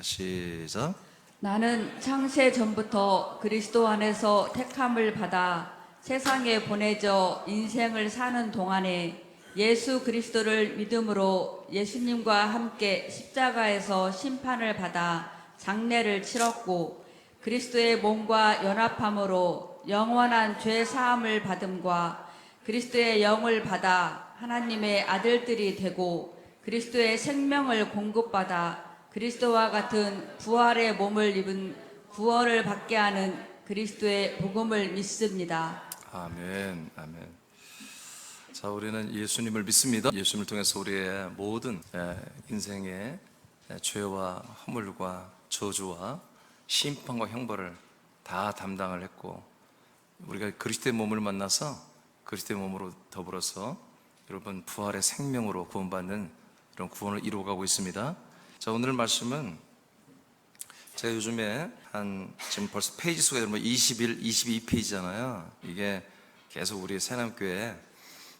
자, 시작. 나는 창세 전부터 그리스도 안에서 택함을 받아 세상에 보내져 인생을 사는 동안에 예수 그리스도를 믿음으로 예수님과 함께 십자가에서 심판을 받아 장례를 치렀고 그리스도의 몸과 연합함으로 영원한 죄 사함을 받음과 그리스도의 영을 받아 하나님의 아들들이 되고 그리스도의 생명을 공급받아 그리스도와 같은 부활의 몸을 입은 구원을 받게 하는 그리스도의 복음을 믿습니다. 아멘, 아멘. 자, 우리는 예수님을 믿습니다. 예수님을 통해서 우리의 모든 인생의 죄와 허물과 저주와 심판과 형벌을 다 담당을 했고, 우리가 그리스도의 몸을 만나서 그리스도의 몸으로 더불어서 여러분 부활의 생명으로 구원받는 이런 구원을 이루어가고 있습니다. 자, 오늘 말씀은 제가 요즘에 지금 벌써 페이지 수가 여러분 21, 22페이지잖아요. 이게 계속 우리 새남교회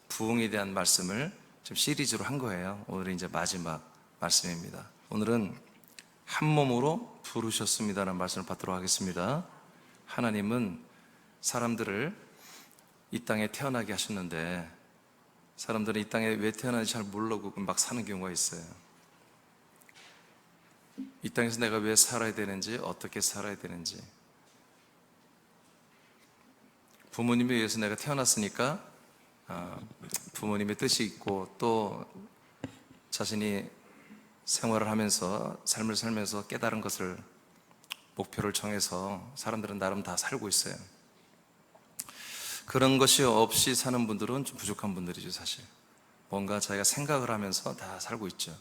부흥에 대한 말씀을 지금 시리즈로 한 거예요. 오늘은 이제 마지막 말씀입니다. 오늘은 한 몸으로 부르셨습니다라는 말씀을 받도록 하겠습니다. 하나님은 사람들을 이 땅에 태어나게 하셨는데 사람들은 이 땅에 왜 태어나는지 잘 모르고 막 사는 경우가 있어요. 이 땅에서 내가 왜 살아야 되는지, 어떻게 살아야 되는지, 부모님에 의해서 내가 태어났으니까 부모님의 뜻이 있고 또 자신이 생활을 하면서 삶을 살면서 깨달은 것을 목표를 정해서 사람들은 나름 다 살고 있어요. 그런 것이 없이 사는 분들은 좀 부족한 분들이죠. 사실 뭔가 자기가 생각을 하면서 다 살고 있죠.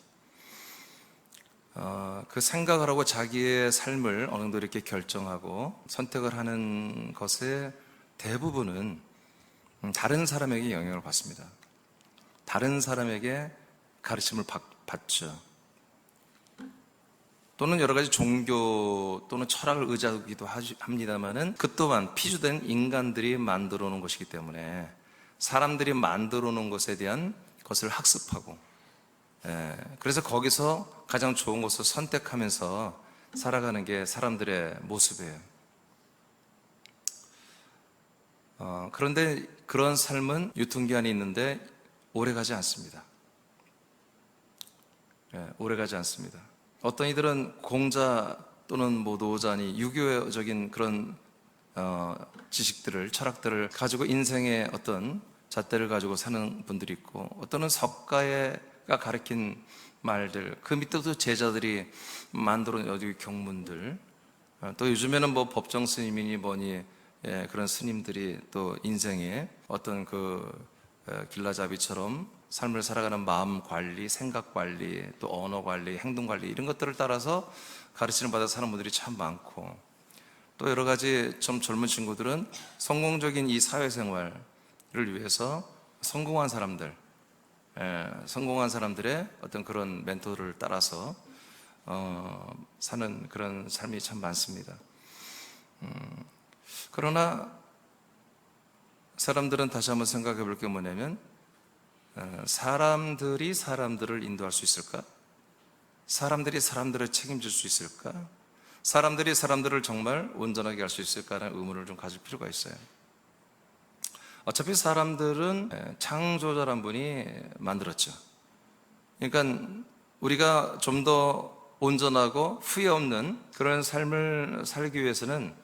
그 생각을 하고 자기의 삶을 어느 정도 이렇게 결정하고 선택을 하는 것의 대부분은 다른 사람에게 영향을 받습니다. 다른 사람에게 가르침을 받죠. 또는 여러 가지 종교 또는 철학을 의지하기도 합니다만은 그 또한 피조된 인간들이 만들어 놓은 것이기 때문에 사람들이 만들어 놓은 것에 대한 것을 학습하고, 그래서 거기서 가장 좋은 것을 선택하면서 살아가는 게 사람들의 모습이에요. 그런데 그런 삶은 유통기한이 있는데 오래가지 않습니다. 오래가지 않습니다. 어떤 이들은 공자 또는 뭐 노자니 유교적인 그런 지식들을, 철학들을 가지고 인생의 어떤 잣대를 가지고 사는 분들이 있고, 어떤은 석가가 가르친 말들, 그 밑에도 제자들이 만들어 놓은 경문들, 또 요즘에는 뭐 법정 스님이니 뭐니, 그런 스님들이 또 인생의 어떤 길라잡이처럼 삶을 살아가는 마음 관리, 생각 관리, 또 언어 관리, 행동 관리, 이런 것들을 따라서 가르침을 받아 사는 분들이 참 많고, 또 여러 가지 좀 젊은 친구들은 성공적인 이 사회생활을 위해서 성공한 사람들의 어떤 그런 멘토를 따라서 사는 그런 삶이 참 많습니다. 그러나 사람들은 다시 한번 생각해 볼 게 뭐냐면, 사람들이 사람들을 인도할 수 있을까? 사람들이 사람들을 책임질 수 있을까? 사람들이 사람들을 정말 온전하게 할 수 있을까라는 의문을 좀 가질 필요가 있어요. 어차피 사람들은 창조자란 분이 만들었죠. 그러니까 우리가 좀 더 온전하고 후회 없는 그런 삶을 살기 위해서는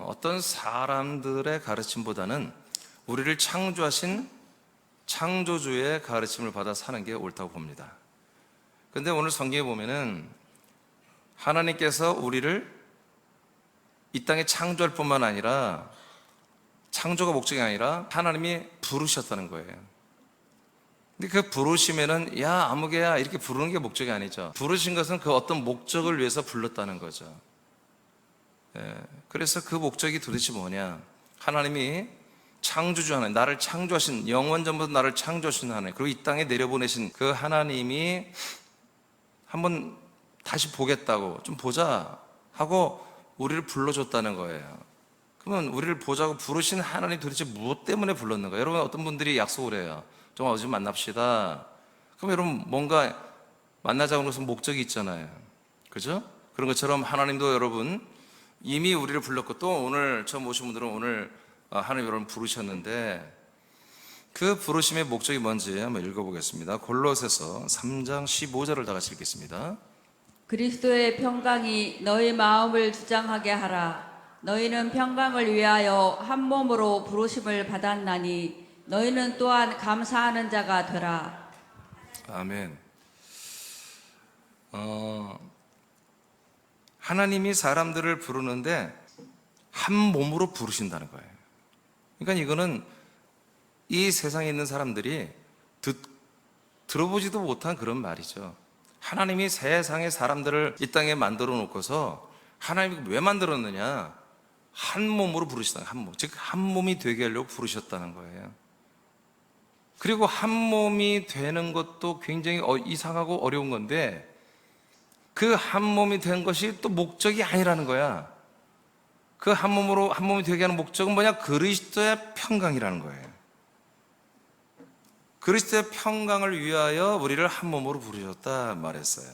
어떤 사람들의 가르침보다는 우리를 창조하신 창조주의 가르침을 받아 사는 게 옳다고 봅니다. 그런데 오늘 성경에 보면은 하나님께서 우리를 이 땅에 창조할 뿐만 아니라, 창조가 목적이 아니라 하나님이 부르셨다는 거예요. 근데 그 부르시면은 야 아무개야 이렇게 부르는 게 목적이 아니죠. 부르신 것은 그 어떤 목적을 위해서 불렀다는 거죠. 그래서 그 목적이 도대체 뭐냐? 하나님이 창조주 하나님, 나를 창조하신, 영원 전부터 나를 창조하신 하나님, 그리고 이 땅에 내려보내신 그 하나님이 한번 다시 보겠다고, 좀 보자 하고 우리를 불러줬다는 거예요. 그러면 우리를 보자고 부르신 하나님 도대체 무엇 때문에 불렀는가? 여러분, 어떤 분들이 약속을 해요. 좀 어디 만납시다. 그럼 여러분, 뭔가 만나자고 해서 목적이 있잖아요. 그죠? 그런 것처럼 하나님도 여러분 이미 우리를 불렀고, 또 오늘 처음 오신 분들은 오늘 하나님 여러분 부르셨는데, 그 부르심의 목적이 뭔지 한번 읽어보겠습니다. 골로새서 3장 15절을 다 같이 읽겠습니다. 그리스도의 평강이 너희 마음을 주장하게 하라. 너희는 평강을 위하여 한 몸으로 부르심을 받았나니 너희는 또한 감사하는 자가 되라. 아멘. 하나님이 사람들을 부르는데 한 몸으로 부르신다는 거예요. 그러니까 이거는 이 세상에 있는 사람들이 들어보지도 못한 그런 말이죠. 하나님이 세상의 사람들을 이 땅에 만들어 놓고서 하나님이 왜 만들었느냐? 한 몸으로 부르시다. 한 몸. 즉, 한 몸이 되게 하려고 부르셨다는 거예요. 그리고 한 몸이 되는 것도 굉장히 이상하고 어려운 건데, 그 한 몸이 된 것이 또 목적이 아니라는 거야. 그 한 몸이 되게 하는 목적은 뭐냐? 그리스도의 평강이라는 거예요. 그리스도의 평강을 위하여 우리를 한 몸으로 부르셨다 말했어요.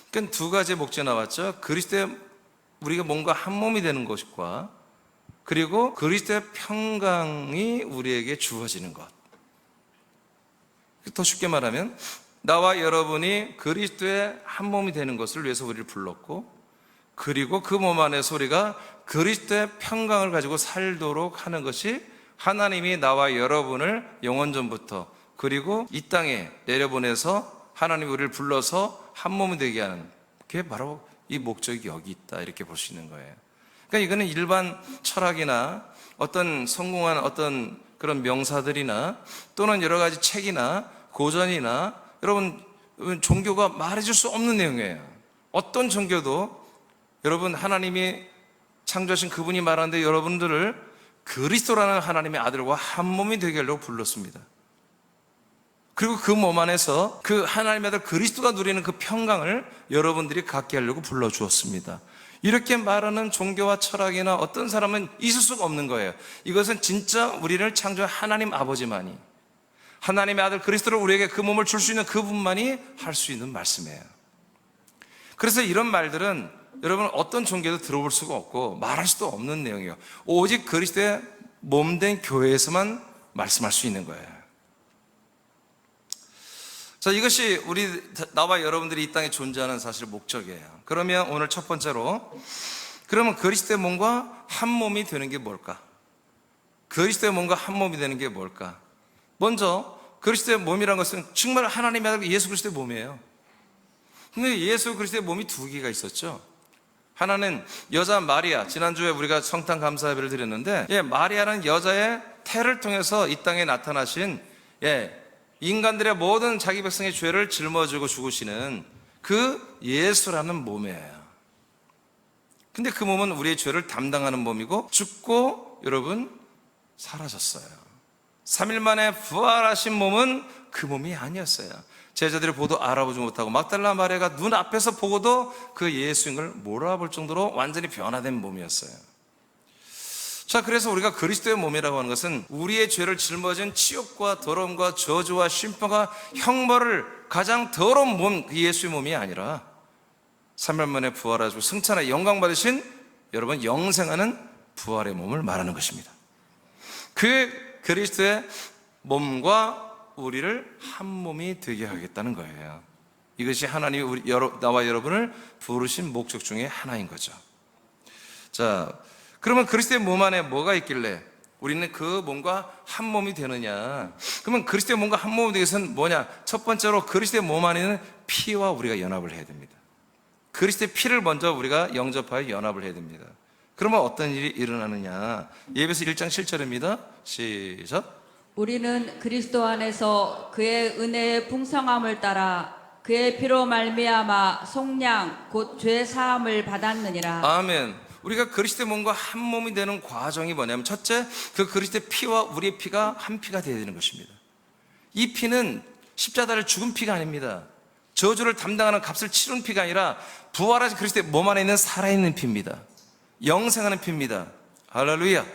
그러니까 두 가지 목적이 나왔죠. 그리스도의 우리가 뭔가 한 몸이 되는 것과, 그리고 그리스도의 평강이 우리에게 주어지는 것. 더 쉽게 말하면 나와 여러분이 그리스도의 한 몸이 되는 것을 위해서 우리를 불렀고, 그리고 그 몸 안에서 우리가 그리스도의 평강을 가지고 살도록 하는 것이 하나님이 나와 여러분을 영원전부터 그리고 이 땅에 내려보내서 하나님이 우리를 불러서 한 몸이 되게 하는, 그게 바로 이 목적이 여기 있다, 이렇게 볼 수 있는 거예요. 그러니까 이거는 일반 철학이나 어떤 성공한 어떤 그런 명사들이나 또는 여러 가지 책이나 고전이나 여러분 종교가 말해줄 수 없는 내용이에요. 어떤 종교도 여러분 하나님이 창조하신 그분이 말하는데 여러분들을 그리스도라는 하나님의 아들과 한 몸이 되게 하려고 불렀습니다. 그리고 그 몸 안에서 그 하나님의 아들 그리스도가 누리는 그 평강을 여러분들이 갖게 하려고 불러주었습니다. 이렇게 말하는 종교와 철학이나 어떤 사람은 있을 수가 없는 거예요. 이것은 진짜 우리를 창조한 하나님 아버지만이, 하나님의 아들 그리스도를 우리에게 그 몸을 줄 수 있는 그분만이 할 수 있는 말씀이에요. 그래서 이런 말들은 여러분 어떤 종교도 들어볼 수가 없고 말할 수도 없는 내용이에요. 오직 그리스도의 몸된 교회에서만 말씀할 수 있는 거예요. 자, 이것이 나와 여러분들이 이 땅에 존재하는 사실 목적이에요. 그러면 오늘 첫 번째로, 그러면 그리스도의 몸과 한 몸이 되는 게 뭘까? 그리스도의 몸과 한 몸이 되는 게 뭘까? 먼저 그리스도의 몸이라는 것은 정말 하나님의 아들 예수 그리스도의 몸이에요. 근데 예수 그리스도의 몸이 두 개가 있었죠. 하나는 여자 마리아, 지난주에 우리가 성탄 감사 예배를 드렸는데, 마리아는 여자의 태를 통해서 이 땅에 나타나신 인간들의 모든 자기 백성의 죄를 짊어지고 죽으시는 그 예수라는 몸이에요. 근데 그 몸은 우리의 죄를 담당하는 몸이고, 죽고 여러분 사라졌어요. 3일 만에 부활하신 몸은 그 몸이 아니었어요. 제자들이 보도 알아보지 못하고 막달라 마리아가 눈앞에서 보고도 그 예수인 걸 몰아볼 정도로 완전히 변화된 몸이었어요. 자, 그래서 우리가 그리스도의 몸이라고 하는 것은 우리의 죄를 짊어진 치욕과 더러움과 저주와 심판과 형벌을 가장 더러운 몸, 그 예수의 몸이 아니라 3일 만에 부활하시고 승천의 영광 받으신 여러분 영생하는 부활의 몸을 말하는 것입니다. 그 그리스도의 몸과 우리를 한 몸이 되게 하겠다는 거예요. 이것이 하나님이 나와 여러분을 부르신 목적 중에 하나인 거죠. 자, 그러면 그리스도의 몸 안에 뭐가 있길래 우리는 그 몸과 한 몸이 되느냐? 그러면 그리스도의 몸과 한 몸이 되기 위해서는 뭐냐? 첫 번째로 그리스도의 몸 안에는 피와 우리가 연합을 해야 됩니다. 그리스도의 피를 먼저 우리가 영접하여 연합을 해야 됩니다. 그러면 어떤 일이 일어나느냐? 예배서 1장 7절입니다. 시작. 우리는 그리스도 안에서 그의 은혜의 풍성함을 따라 그의 피로 말미암아 속량 곧 죄 사함을 받았느니라. 아멘. 우리가 그리스도의 몸과 한 몸이 되는 과정이 뭐냐면, 첫째, 그 그리스도의 피와 우리의 피가 한 피가 되어야 되는 것입니다. 이 피는 십자가를 죽은 피가 아닙니다. 저주를 담당하는 값을 치른 피가 아니라 부활하신 그리스도의 몸 안에 있는 살아있는 피입니다. 영생하는 피입니다. 할렐루야.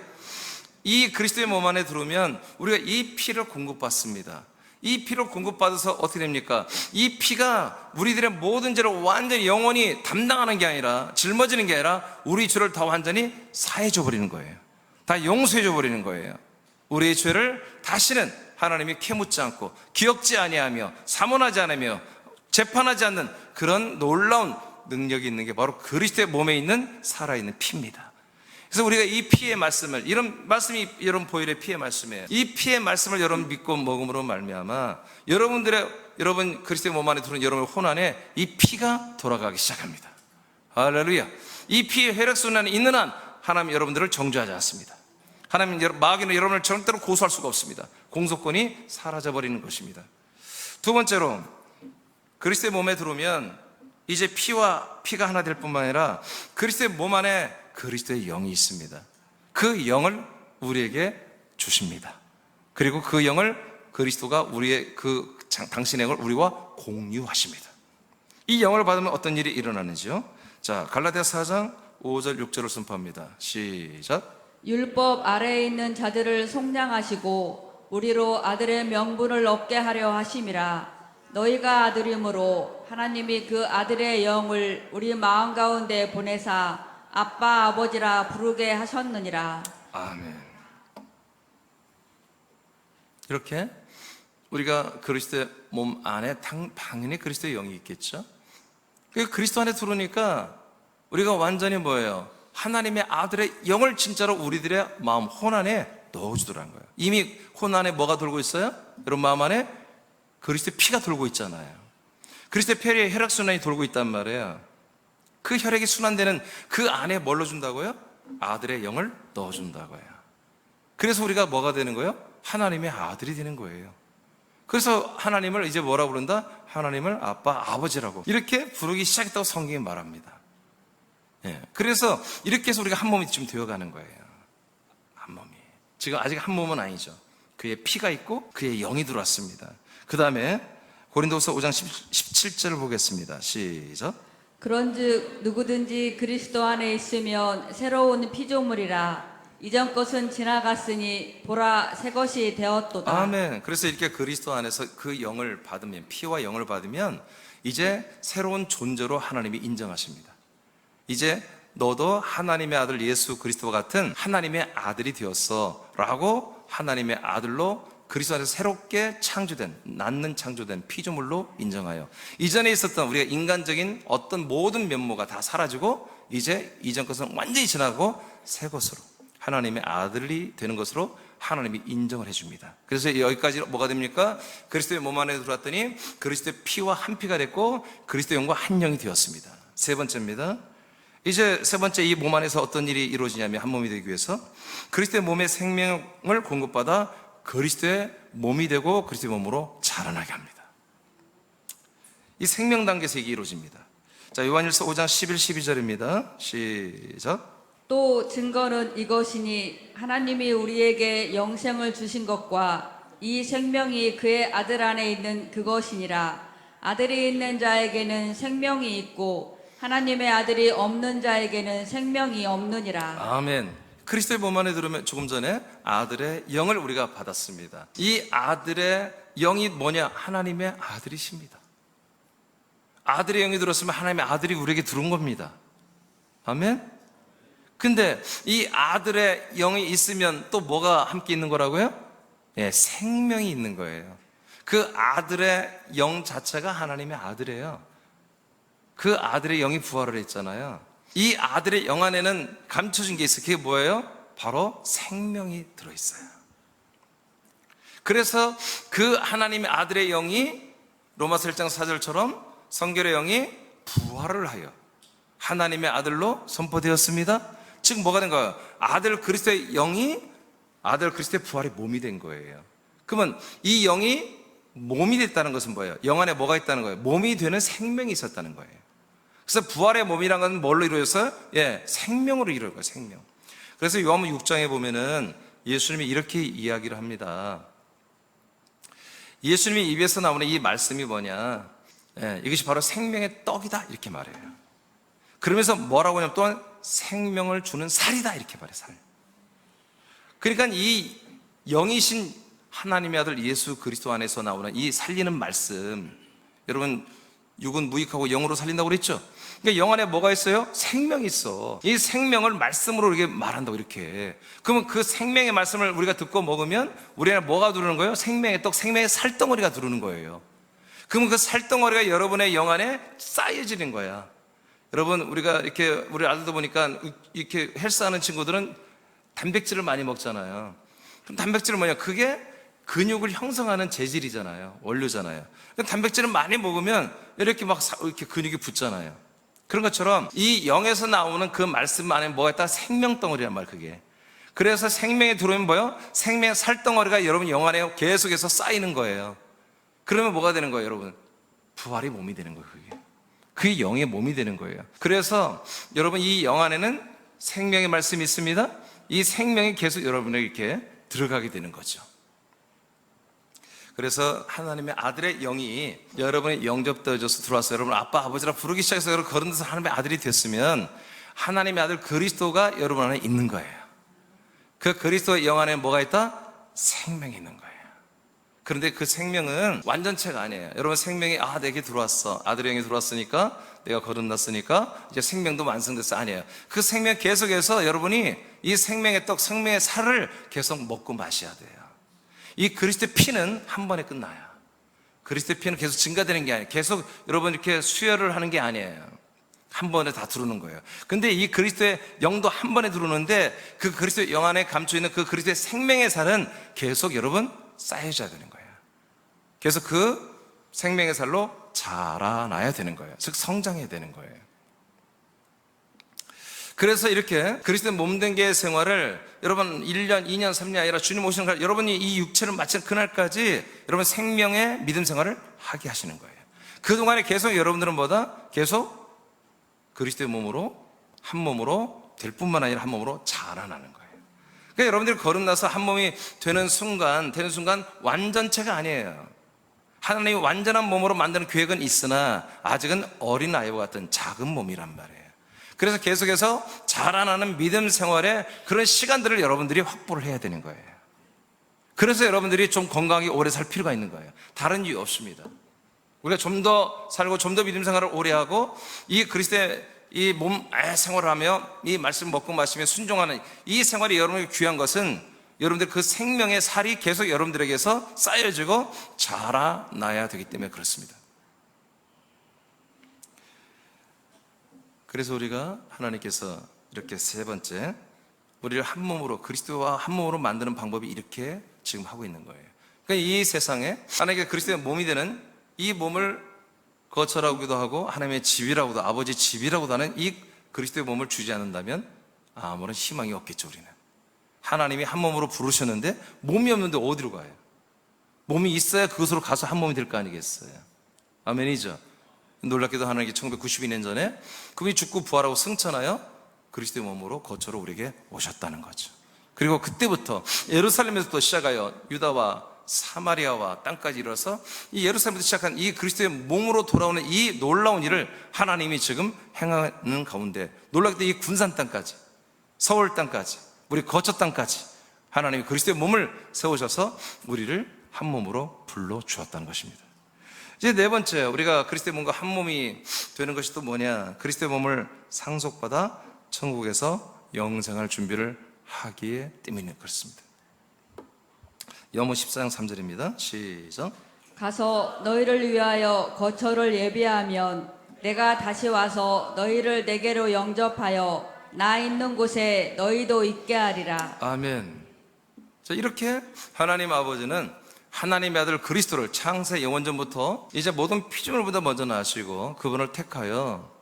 이 그리스도의 몸 안에 들어오면 우리가 이 피를 공급받습니다. 이 피를 공급받아서 어떻게 됩니까? 이 피가 우리들의 모든 죄를 완전히 영원히 담당하는 게 아니라, 짊어지는 게 아니라 우리 죄를 다 완전히 사해줘 버리는 거예요. 다 용서해줘 버리는 거예요. 우리의 죄를 다시는 하나님이 캐묻지 않고 기억지 아니하며 사모하지 않으며 재판하지 않는 그런 놀라운 능력이 있는 게 바로 그리스도의 몸에 있는 살아있는 피입니다. 그래서 우리가 이 피의 말씀을, 이런 말씀이 여러분 보혈의 피의 말씀이에요. 이 피의 말씀을 여러분 믿고 먹음으로 말미암아 여러분 그리스도의 몸 안에 들어온 여러분의 혼 안에 이 피가 돌아가기 시작합니다. 할렐루야. 이 피의 혈액순환이 있는 한 하나님 여러분들을 정죄하지 않습니다. 하나님, 마귀는 여러분을 절대로 고소할 수가 없습니다. 공소권이 사라져버리는 것입니다. 두 번째로, 그리스도의 몸에 들어오면 이제 피와 피가 하나 될 뿐만 아니라 그리스도의 몸 안에 그리스도의 영이 있습니다. 그 영을 우리에게 주십니다. 그리고 그 영을 그리스도가 우리의 당신의 영을 우리와 공유하십니다. 이 영을 받으면 어떤 일이 일어나는지요? 자, 갈라디아서 4장 5절 6절을 선포합니다. 시작. 율법 아래에 있는 자들을 속량하시고 우리로 아들의 명분을 얻게 하려 하심이라. 너희가 아들이므로 하나님이 그 아들의 영을 우리 마음 가운데 보내사 아빠 아버지라 부르게 하셨느니라. 아멘. 이렇게 우리가 그리스도의 몸 안에 당연히 그리스도의 영이 있겠죠. 그리스도 안에 들어오니까 우리가 완전히 뭐예요? 하나님의 아들의 영을 진짜로 우리들의 마음 혼 안에 넣어주더라는 거예요. 이미 혼 안에 뭐가 돌고 있어요? 여러분 마음 안에 그리스도의 피가 돌고 있잖아요. 그리스도의 피의 혈액순환이 돌고 있단 말이에요. 그 혈액이 순환되는 그 안에 뭘 넣어준다고요? 아들의 영을 넣어준다고요. 그래서 우리가 뭐가 되는 거예요? 하나님의 아들이 되는 거예요. 그래서 하나님을 이제 뭐라 부른다? 하나님을 아빠, 아버지라고 이렇게 부르기 시작했다고 성경이 말합니다. 예, 그래서 이렇게 해서 우리가 한 몸이 지금 되어가는 거예요. 한 몸이. 지금 아직 한 몸은 아니죠. 그의 피가 있고 그의 영이 들어왔습니다. 그 다음에 고린도후서 5장 17절을 보겠습니다. 시작. 그런즉 누구든지 그리스도 안에 있으면 새로운 피조물이라. 이전 것은 지나갔으니 보라 새 것이 되었도다. 아멘. 그래서 이렇게 그리스도 안에서 그 영을 받으면, 피와 영을 받으면 이제 새로운 존재로 하나님이 인정하십니다. 이제 너도 하나님의 아들 예수 그리스도와 같은 하나님의 아들이 되었어 라고 하나님의 아들로 그리스도 안에서 새롭게 낳는 창조된 피조물로 인정하여 이전에 있었던 우리가 인간적인 어떤 모든 면모가 다 사라지고 이제 이전 것은 완전히 지나고 새 것으로 하나님의 아들이 되는 것으로 하나님이 인정을 해줍니다. 그래서 여기까지 뭐가 됩니까? 그리스도의 몸 안에 들어왔더니 그리스도의 피와 한 피가 됐고 그리스도의 영과 한 영이 되었습니다. 세 번째입니다. 이제 세 번째, 이 몸 안에서 어떤 일이 이루어지냐면 한 몸이 되기 위해서 그리스도의 몸의 생명을 공급받아 그리스도의 몸이 되고 그리스도의 몸으로 자라나게 합니다. 이 생명 단계에서 이게 이루어집니다. 자, 요한일서 5장 11, 12절입니다. 시작. 또 증거는 이것이니 하나님이 우리에게 영생을 주신 것과 이 생명이 그의 아들 안에 있는 그것이니라. 아들이 있는 자에게는 생명이 있고 하나님의 아들이 없는 자에게는 생명이 없느니라. 아멘. 그리스도의 몸 안에 들으면 조금 전에 아들의 영을 우리가 받았습니다. 이 아들의 영이 뭐냐? 하나님의 아들이십니다. 아들의 영이 들었으면 하나님의 아들이 우리에게 들어온 겁니다. 아멘. 근데 이 아들의 영이 있으면 또 뭐가 함께 있는 거라고요? 예, 생명이 있는 거예요. 그 아들의 영 자체가 하나님의 아들이에요. 그 아들의 영이 부활을 했잖아요. 이 아들의 영 안에는 감춰진 게 있어요. 그게 뭐예요? 바로 생명이 들어있어요. 그래서 그 하나님의 아들의 영이 로마서 1장 4절처럼 성결의 영이 부활을 하여 하나님의 아들로 선포되었습니다. 즉 뭐가 된 거예요? 아들 그리스도의 영이 아들 그리스도의 부활의 몸이 된 거예요. 그러면 이 영이 몸이 됐다는 것은 뭐예요? 영 안에 뭐가 있다는 거예요? 몸이 되는 생명이 있었다는 거예요. 그래서 부활의 몸이란 건 뭘로 이루어졌어요? 예, 생명으로 이루어진 거예요, 생명. 그래서 요한복음 6장에 보면은 예수님이 이렇게 이야기를 합니다. 예수님이 입에서 나오는 이 말씀이 뭐냐? 예, 이것이 바로 생명의 떡이다 이렇게 말해요. 그러면서 뭐라고 하냐면 또한 생명을 주는 살이다 이렇게 말해요. 살. 그러니까 이 영이신 하나님의 아들 예수 그리스도 안에서 나오는 이 살리는 말씀, 여러분 육은 무익하고 영으로 살린다고 그랬죠? 그러니까 영 안에 뭐가 있어요? 생명이 있어. 이 생명을 말씀으로 이렇게 말한다고 이렇게. 그러면 그 생명의 말씀을 우리가 듣고 먹으면 우리 안에 뭐가 들어오는 거예요? 생명의 떡, 생명의 살덩어리가 들어오는 거예요. 그러면 그 살덩어리가 여러분의 영 안에 쌓여지는 거야. 여러분 우리가 이렇게 우리 아들도 보니까 이렇게 헬스하는 친구들은 단백질을 많이 먹잖아요. 그럼 단백질은 뭐냐? 그게 근육을 형성하는 재질이잖아요. 원료잖아요. 단백질을 많이 먹으면 이렇게 막 이렇게 근육이 붙잖아요. 그런 것처럼 이 영에서 나오는 그 말씀 안에 뭐가 있다? 생명덩어리란 말 그게. 그래서 생명에 들어오면 뭐예요? 생명의 살덩어리가 여러분 영 안에 계속해서 쌓이는 거예요. 그러면 뭐가 되는 거예요, 여러분? 부활이 몸이 되는 거예요, 그게. 그게 영의 몸이 되는 거예요. 그래서 여러분 이 영 안에는 생명의 말씀이 있습니다. 이 생명이 계속 여러분에게 이렇게 들어가게 되는 거죠. 그래서 하나님의 아들의 영이 여러분의 영접되어져서 들어와서 여러분 아빠 아버지라 부르기 시작해서 여러분 그런 데서 하나님의 아들이 됐으면 하나님의 아들 그리스도가 여러분 안에 있는 거예요. 그 그리스도의 영 안에 뭐가 있다? 생명이 있는 거예요. 그런데 그 생명은 완전체가 아니에요. 여러분 생명이 내게 들어왔어. 아들의 영이 들어왔으니까 내가 거듭났으니까 이제 생명도 완성됐어. 아니에요. 그 생명 계속해서 여러분이 이 생명의 떡, 생명의 살을 계속 먹고 마셔야 돼요. 이 그리스도의 피는 한 번에 끝나요. 그리스도의 피는 계속 증가되는 게 아니에요. 계속 여러분 이렇게 수혈을 하는 게 아니에요. 한 번에 다 들어오는 거예요. 근데 이 그리스도의 영도 한 번에 들어오는데 그 그리스도의 영 안에 감춰있는 그 그리스도의 생명의 살은 계속 여러분 쌓여져야 되는 거예요. 그래서 그 생명의 살로 자라나야 되는 거예요. 즉 성장해야 되는 거예요. 그래서 이렇게 그리스도의 몸된 게 생활을 여러분 1년, 2년, 3년 아니라 주님 오시는 날 여러분이 이 육체를 마치는 그날까지 여러분 생명의 믿음 생활을 하게 하시는 거예요. 그동안에 계속 여러분들은 뭐다? 계속 그리스도의 몸으로 한 몸으로 될 뿐만 아니라 한 몸으로 자라나는 거예요. 그러니까 여러분들이 거듭나서 한 몸이 되는 순간 완전체가 아니에요. 하나님이 완전한 몸으로 만드는 계획은 있으나 아직은 어린아이와 같은 작은 몸이란 말이에요. 그래서 계속해서 자라나는 믿음 생활에 그런 시간들을 여러분들이 확보를 해야 되는 거예요. 그래서 여러분들이 좀 건강하게 오래 살 필요가 있는 거예요. 다른 이유 없습니다. 우리가 좀 더 살고 좀 더 믿음 생활을 오래 하고 이 그리스도의 이 몸 생활을 하며 이 말씀 먹고 마시며 순종하는 이 생활이 여러분에게 귀한 것은 여러분들 그 생명의 살이 계속 여러분들에게서 쌓여지고 자라나야 되기 때문에 그렇습니다. 그래서 우리가 하나님께서 이렇게 세 번째 우리를 한 몸으로 그리스도와 한 몸으로 만드는 방법이 이렇게 지금 하고 있는 거예요. 그러니까 이 세상에 하나님께 그리스도의 몸이 되는 이 몸을 거처라고도 하고 하나님의 집이라고도 아버지 집이라고도 하는 이 그리스도의 몸을 주지 않는다면 아무런 희망이 없겠죠. 우리는 하나님이 한 몸으로 부르셨는데 몸이 없는데 어디로 가요? 몸이 있어야 그것으로 가서 한 몸이 될 거 아니겠어요? 아멘이죠. 놀랍게도 하나님께 1992년 전에 그분이 죽고 부활하고 승천하여 그리스도의 몸으로 거처로 우리에게 오셨다는 거죠. 그리고 그때부터 예루살렘에서부터 시작하여 유다와 사마리아와 땅까지 이뤄서 이 예루살렘에서 시작한 이 그리스도의 몸으로 돌아오는 이 놀라운 일을 하나님이 지금 행하는 가운데 놀랍게도 이 군산 땅까지 서울 땅까지 우리 거처 땅까지 하나님이 그리스도의 몸을 세우셔서 우리를 한 몸으로 불러 주었다는 것입니다. 이제 네 번째 우리가 그리스도의 몸과 한 몸이 되는 것이 또 뭐냐? 그리스도의 몸을 상속받아 천국에서 영생할 준비를 하기에 때문에 그렇습니다. 염호 14장 3절입니다. 시작. 가서 너희를 위하여 거처를 예비하면 내가 다시 와서 너희를 내게로 영접하여 나 있는 곳에 너희도 있게 하리라. 아멘. 자, 이렇게 하나님 아버지는 하나님의 아들 그리스도를 창세 영원전부터 이제 모든 피조물보다 먼저 나시고 그분을 택하여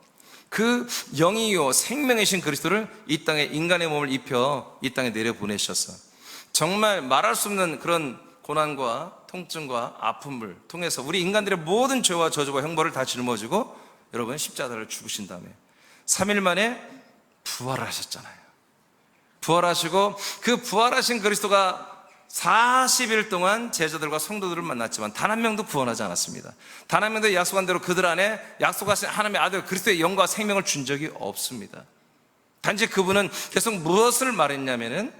그 영이요 생명이신 그리스도를 이 땅에 인간의 몸을 입혀 이 땅에 내려보내셨어. 정말 말할 수 없는 그런 고난과 통증과 아픔을 통해서 우리 인간들의 모든 죄와 저주와 형벌을 다 짊어지고 여러분 십자가를 죽으신 다음에 3일 만에 부활하셨잖아요. 부활하시고 그 부활하신 그리스도가 40일 동안 제자들과 성도들을 만났지만 단 한 명도 구원하지 않았습니다. 단 한 명도 약속한 대로 그들 안에 약속하신 하나님의 아들 그리스도의 영과 생명을 준 적이 없습니다. 단지 그분은 계속 무엇을 말했냐면은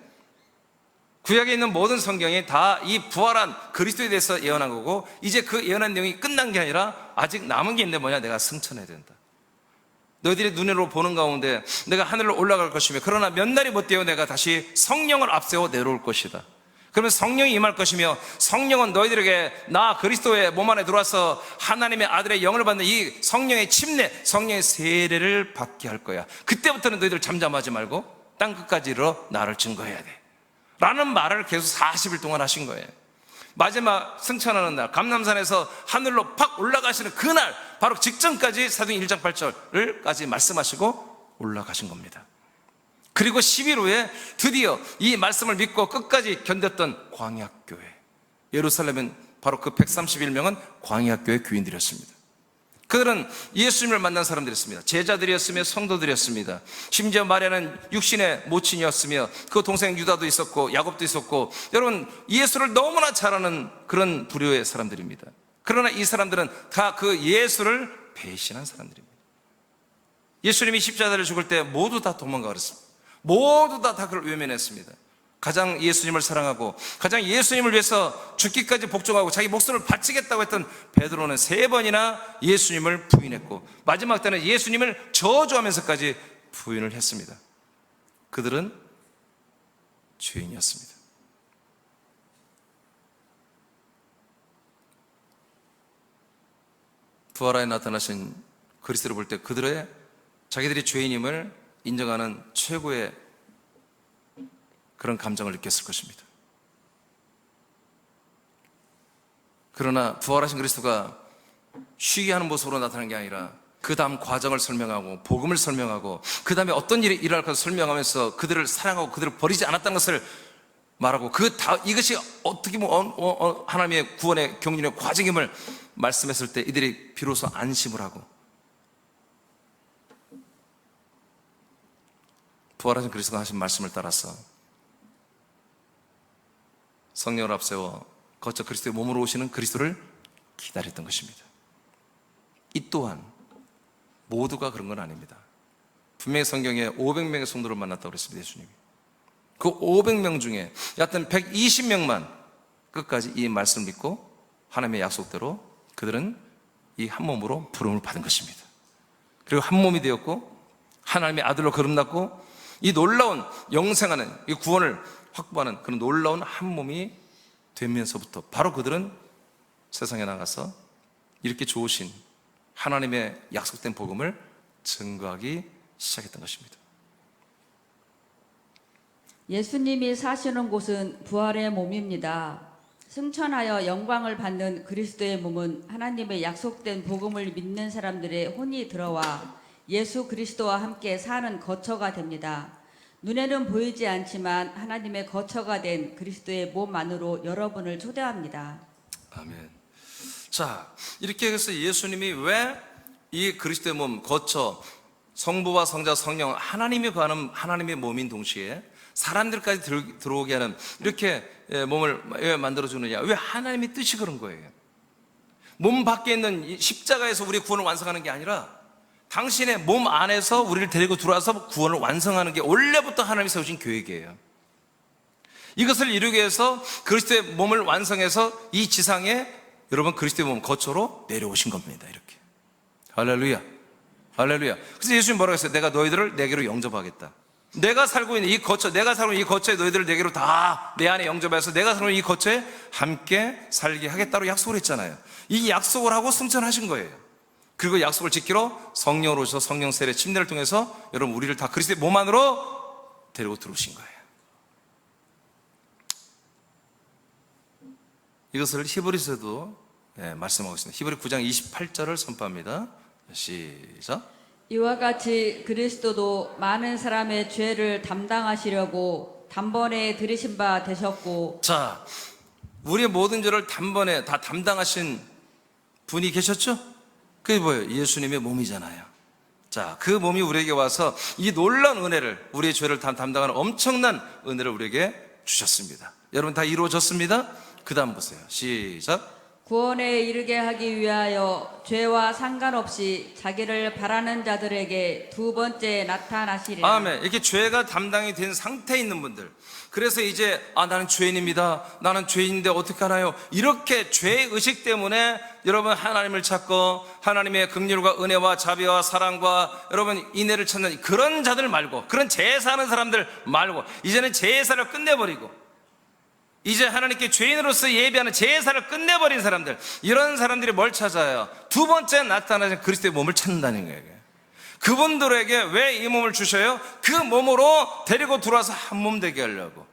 구약에 있는 모든 성경이 다 이 부활한 그리스도에 대해서 예언한 거고, 이제 그 예언한 내용이 끝난 게 아니라 아직 남은 게 있는데 뭐냐? 내가 승천해야 된다. 너희들이 눈으로 보는 가운데 내가 하늘로 올라갈 것이며, 그러나 몇 날이 못되어 내가 다시 성령을 앞세워 내려올 것이다. 그러면 성령이 임할 것이며, 성령은 너희들에게 나 그리스도의 몸 안에 들어와서 하나님의 아들의 영을 받는 이 성령의 침례, 성령의 세례를 받게 할 거야. 그때부터는 너희들 잠잠하지 말고 땅 끝까지 이르러 나를 증거해야 돼 라는 말을 계속 40일 동안 하신 거예요. 마지막 승천하는 날, 감람산에서 하늘로 팍 올라가시는 그날 바로 직전까지 사도행 1장 8절을까지 말씀하시고 올라가신 겁니다. 그리고 10일 후에 드디어 이 말씀을 믿고 끝까지 견뎠던 광야교회, 예루살렘은 바로 그 131명은 광야교회 교인들이었습니다. 그들은 예수님을 만난 사람들이었습니다. 제자들이었으며 성도들이었습니다. 심지어 마리아는 육신의 모친이었으며 그 동생 유다도 있었고 야곱도 있었고, 여러분 예수를 너무나 잘 아는 그런 부류의 사람들입니다. 그러나 이 사람들은 다 그 예수를 배신한 사람들입니다. 예수님이 십자가를 죽을 때 모두 다 도망가 버렸습니다. 모두 다 그를 외면했습니다. 가장 예수님을 사랑하고 가장 예수님을 위해서 죽기까지 복종하고 자기 목숨을 바치겠다고 했던 베드로는 3번이나 예수님을 부인했고, 마지막 때는 예수님을 저주하면서까지 부인을 했습니다. 그들은 죄인이었습니다. 부활하에 나타나신 그리스도를 볼 때 그들의 자기들이 죄인임을 인정하는 최고의 그런 감정을 느꼈을 것입니다. 그러나 부활하신 그리스도가 쉬게 하는 모습으로 나타나는 게 아니라 그 다음 과정을 설명하고 복음을 설명하고 그 다음에 어떤 일이 일어날 것을 설명하면서 그들을 사랑하고 그들을 버리지 않았다는 것을 말하고, 이것이 어떻게 보면 하나님의 구원의 경륜의 과정임을 말씀했을 때 이들이 비로소 안심을 하고 부활하신 그리스도가 하신 말씀을 따라서 성령을 앞세워 거쳐 그리스도의 몸으로 오시는 그리스도를 기다렸던 것입니다. 이 또한 모두가 그런 건 아닙니다. 분명히 성경에 500명의 성도를 만났다고 그랬습니다. 예수님이. 그 500명 중에 얕은 120명만 끝까지 이 말씀을 믿고 하나님의 약속대로 그들은 이 한 몸으로 부름을 받은 것입니다. 그리고 한 몸이 되었고 하나님의 아들로 거듭났고, 이 놀라운 영생하는 이 구원을 확보하는 그런 놀라운 한 몸이 되면서부터 바로 그들은 세상에 나가서 이렇게 좋으신 하나님의 약속된 복음을 증거하기 시작했던 것입니다. 예수님이 사시는 곳은 부활의 몸입니다. 승천하여 영광을 받는 그리스도의 몸은 하나님의 약속된 복음을 믿는 사람들의 혼이 들어와 예수 그리스도와 함께 사는 거처가 됩니다. 눈에는 보이지 않지만 하나님의 거처가 된 그리스도의 몸 안으로 여러분을 초대합니다. 아멘. 자, 이렇게 해서 예수님이 왜 이 그리스도의 몸, 거처, 성부와 성자, 성령, 하나님이 거하는 하나님의 몸인 동시에 사람들까지 들어오게 하는 이렇게 몸을 왜 만들어주느냐? 왜 하나님의 뜻이 그런 거예요. 몸 밖에 있는 십자가에서 우리의 구원을 완성하는 게 아니라 당신의 몸 안에서 우리를 데리고 들어와서 구원을 완성하는 게 원래부터 하나님이 세우신 계획이에요. 이것을 이루기 위해서 그리스도의 몸을 완성해서 이 지상에 여러분 그리스도의 몸 거처로 내려오신 겁니다. 이렇게. 할렐루야. 할렐루야. 그래서 예수님 뭐라고 했어요? 내가 너희들을 내게로 영접하겠다. 내가 살고 있는 이 거처, 내가 살고 있는 이 거처에 너희들을 내게로 다 내 안에 영접해서 내가 살고 있는 이 거처에 함께 살게 하겠다고 약속을 했잖아요. 이 약속을 하고 승천하신 거예요. 그리고 약속을 지키러 성령으로 오셔서 성령 세례 침례를 통해서 여러분 우리를 다 그리스도의 몸 안으로 데리고 들어오신 거예요. 이것을 히브리서도 말씀하고 있습니다. 히브리 9장 28절을 선포합니다. 시작. 이와 같이 그리스도도 많은 사람의 죄를 담당하시려고 단번에 들이신 바 되셨고. 자, 우리의 모든 죄를 단번에 다 담당하신 분이 계셨죠? 그게 뭐예요? 예수님의 몸이잖아요. 자, 그 몸이 우리에게 와서 이 놀라운 은혜를, 우리의 죄를 담당하는 엄청난 은혜를 우리에게 주셨습니다. 여러분 다 이루어졌습니다. 그 다음 보세요. 시작. 구원에 이르게 하기 위하여 죄와 상관없이 자기를 바라는 자들에게 두 번째 나타나시리라. 아멘. 이렇게 죄가 담당이 된 상태에 있는 분들, 그래서 이제 나는 죄인입니다, 나는 죄인인데 어떡하나요, 이렇게 죄의식 때문에 여러분 하나님을 찾고 하나님의 긍휼과 은혜와 자비와 사랑과 여러분 인애를 찾는 그런 자들 말고, 그런 제사하는 사람들 말고, 이제는 제사를 끝내버리고 이제 하나님께 죄인으로서 예배하는 제사를 끝내버린 사람들, 이런 사람들이 뭘 찾아요? 두 번째 나타나신 그리스도의 몸을 찾는다는 거예요. 그분들에게 왜 이 몸을 주셔요? 그 몸으로 데리고 들어와서 한 몸 되게 하려고.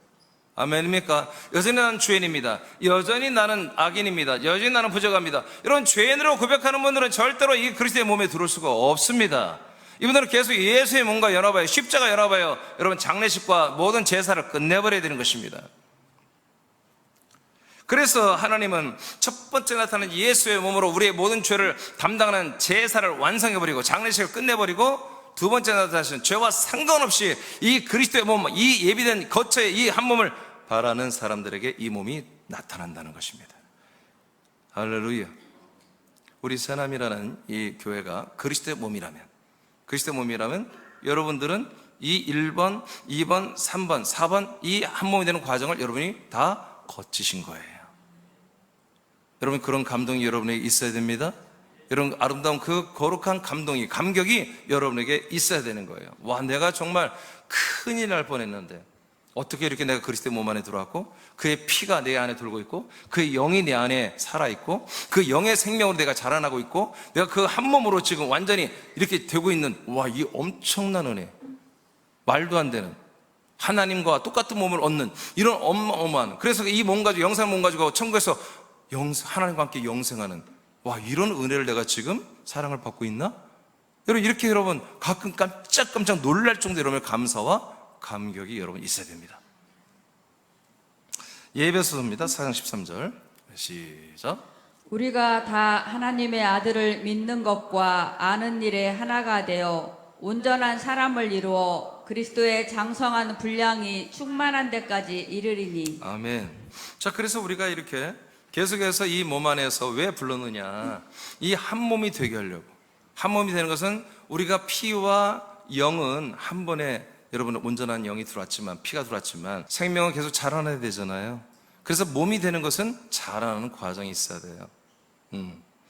아멘입니까? 여전히 나는 죄인입니다, 여전히 나는 악인입니다, 여전히 나는 부족합니다, 이런 죄인으로 고백하는 분들은 절대로 이 그리스도의 몸에 들어올 수가 없습니다. 이분들은 계속 예수의 몸과 연합하여 십자가 연합하여 여러분 장례식과 모든 제사를 끝내버려야 되는 것입니다. 그래서 하나님은 첫 번째 나타나는 예수의 몸으로 우리의 모든 죄를 담당하는 제사를 완성해버리고 장례식을 끝내버리고, 두 번째 나타나신 죄와 상관없이 이 그리스도의 몸, 이 예비된 거처의 이 한 몸을 바라는 사람들에게 이 몸이 나타난다는 것입니다. 할렐루야. 우리 새남이라는 이 교회가 그리스도의 몸이라면 여러분들은 이 1번, 2번, 3번, 4번 이 한 몸이 되는 과정을 여러분이 다 거치신 거예요. 여러분, 그런 감동이 여러분에게 있어야 됩니다. 여러분, 아름다운 그 거룩한 감격이 여러분에게 있어야 되는 거예요. 와, 내가 정말 큰일 날 뻔했는데 어떻게 이렇게 내가 그리스도의 몸 안에 들어왔고, 그의 피가 내 안에 돌고 있고, 그의 영이 내 안에 살아있고, 그 영의 생명으로 내가 자라나고 있고, 내가 그 한 몸으로 지금 완전히 이렇게 되고 있는, 와, 이 엄청난 은혜, 말도 안 되는, 하나님과 똑같은 몸을 얻는 이런 어마어마한, 그래서 이 몸 가지고, 영생 몸 가지고 천국에서 하나님과 함께 영생하는, 와, 이런 은혜를 내가 지금 사랑을 받고 있나? 여러분, 이렇게 여러분 가끔 깜짝깜짝 놀랄 정도로 여러분의 감사와 감격이 여러분 있어야 됩니다. 예배소서입니다. 4장 13절 시작. 우리가 다 하나님의 아들을 믿는 것과 아는 일에 하나가 되어 온전한 사람을 이루어 그리스도의 장성한 분량이 충만한 데까지 이르리니. 아멘. 자, 그래서 우리가 이렇게 계속해서 이 몸 안에서 왜 불렀느냐, 이 한 몸이 되게 하려고. 한 몸이 되는 것은 우리가 피와 영은 한 번에, 여러분 온전한 영이 들어왔지만, 피가 들어왔지만 생명은 계속 자라나야 되잖아요. 그래서 몸이 되는 것은 자라나는 과정이 있어야 돼요.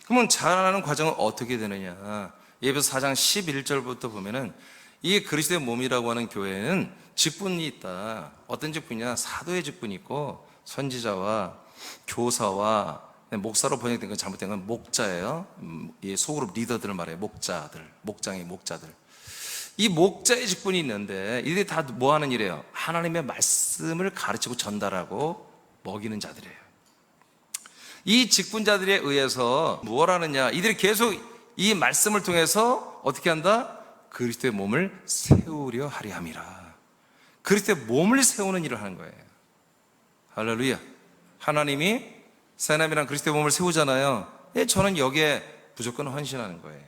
그러면 자라나는 과정은 어떻게 되느냐, 예배서 4장 11절부터 보면은 이 그리스도의 몸이라고 하는 교회는 직분이 있다. 어떤 직분이냐, 사도의 직분이 있고, 선지자와 교사와, 목사로 번역된 건 잘못된 건 목자예요. 이 소그룹 리더들을 말해요. 목장의 목자들. 이 목자의 직분이 있는데, 이들이 다 뭐 하는 일이에요? 하나님의 말씀을 가르치고 전달하고 먹이는 자들이에요. 이 직분자들에 의해서 뭘 하느냐, 이들이 계속 이 말씀을 통해서 어떻게 한다? 그리스도의 몸을 세우려 하려 함이라. 그리스도의 몸을 세우는 일을 하는 거예요. 할렐루야. 하나님이 새남이랑 그리스도의 몸을 세우잖아요. 저는 여기에 무조건 헌신하는 거예요.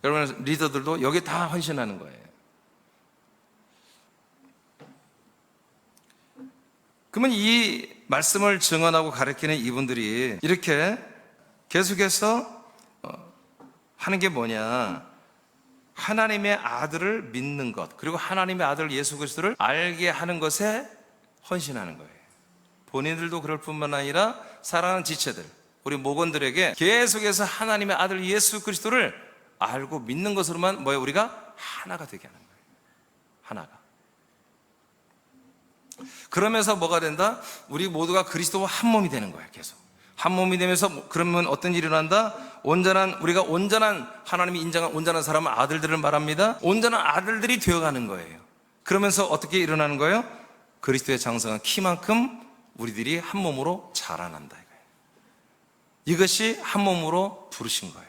여러분 리더들도 여기에 다 헌신하는 거예요. 그러면 이 말씀을 증언하고 가르치는 이분들이 이렇게 계속해서 하는 게 뭐냐, 하나님의 아들을 믿는 것, 그리고 하나님의 아들 예수 그리스도를 알게 하는 것에 헌신하는 거예요. 본인들도 그럴 뿐만 아니라 사랑하는 지체들, 우리 목원들에게 계속해서 하나님의 아들 예수 그리스도를 알고 믿는 것으로만 우리가 하나가 되게 하는 거예요. 하나가. 그러면서 뭐가 된다? 우리 모두가 그리스도와 한 몸이 되는 거예요. 계속 한 몸이 되면서, 그러면 어떤 일이 일어난다? 우리가 온전한, 하나님이 인정한 온전한 사람은 아들들을 말합니다. 온전한 아들들이 되어가는 거예요. 그러면서 어떻게 일어나는 거예요? 그리스도의 장성한 키만큼 우리들이 한 몸으로 자라난다 이거예요. 이것이 한 몸으로 부르신 거예요.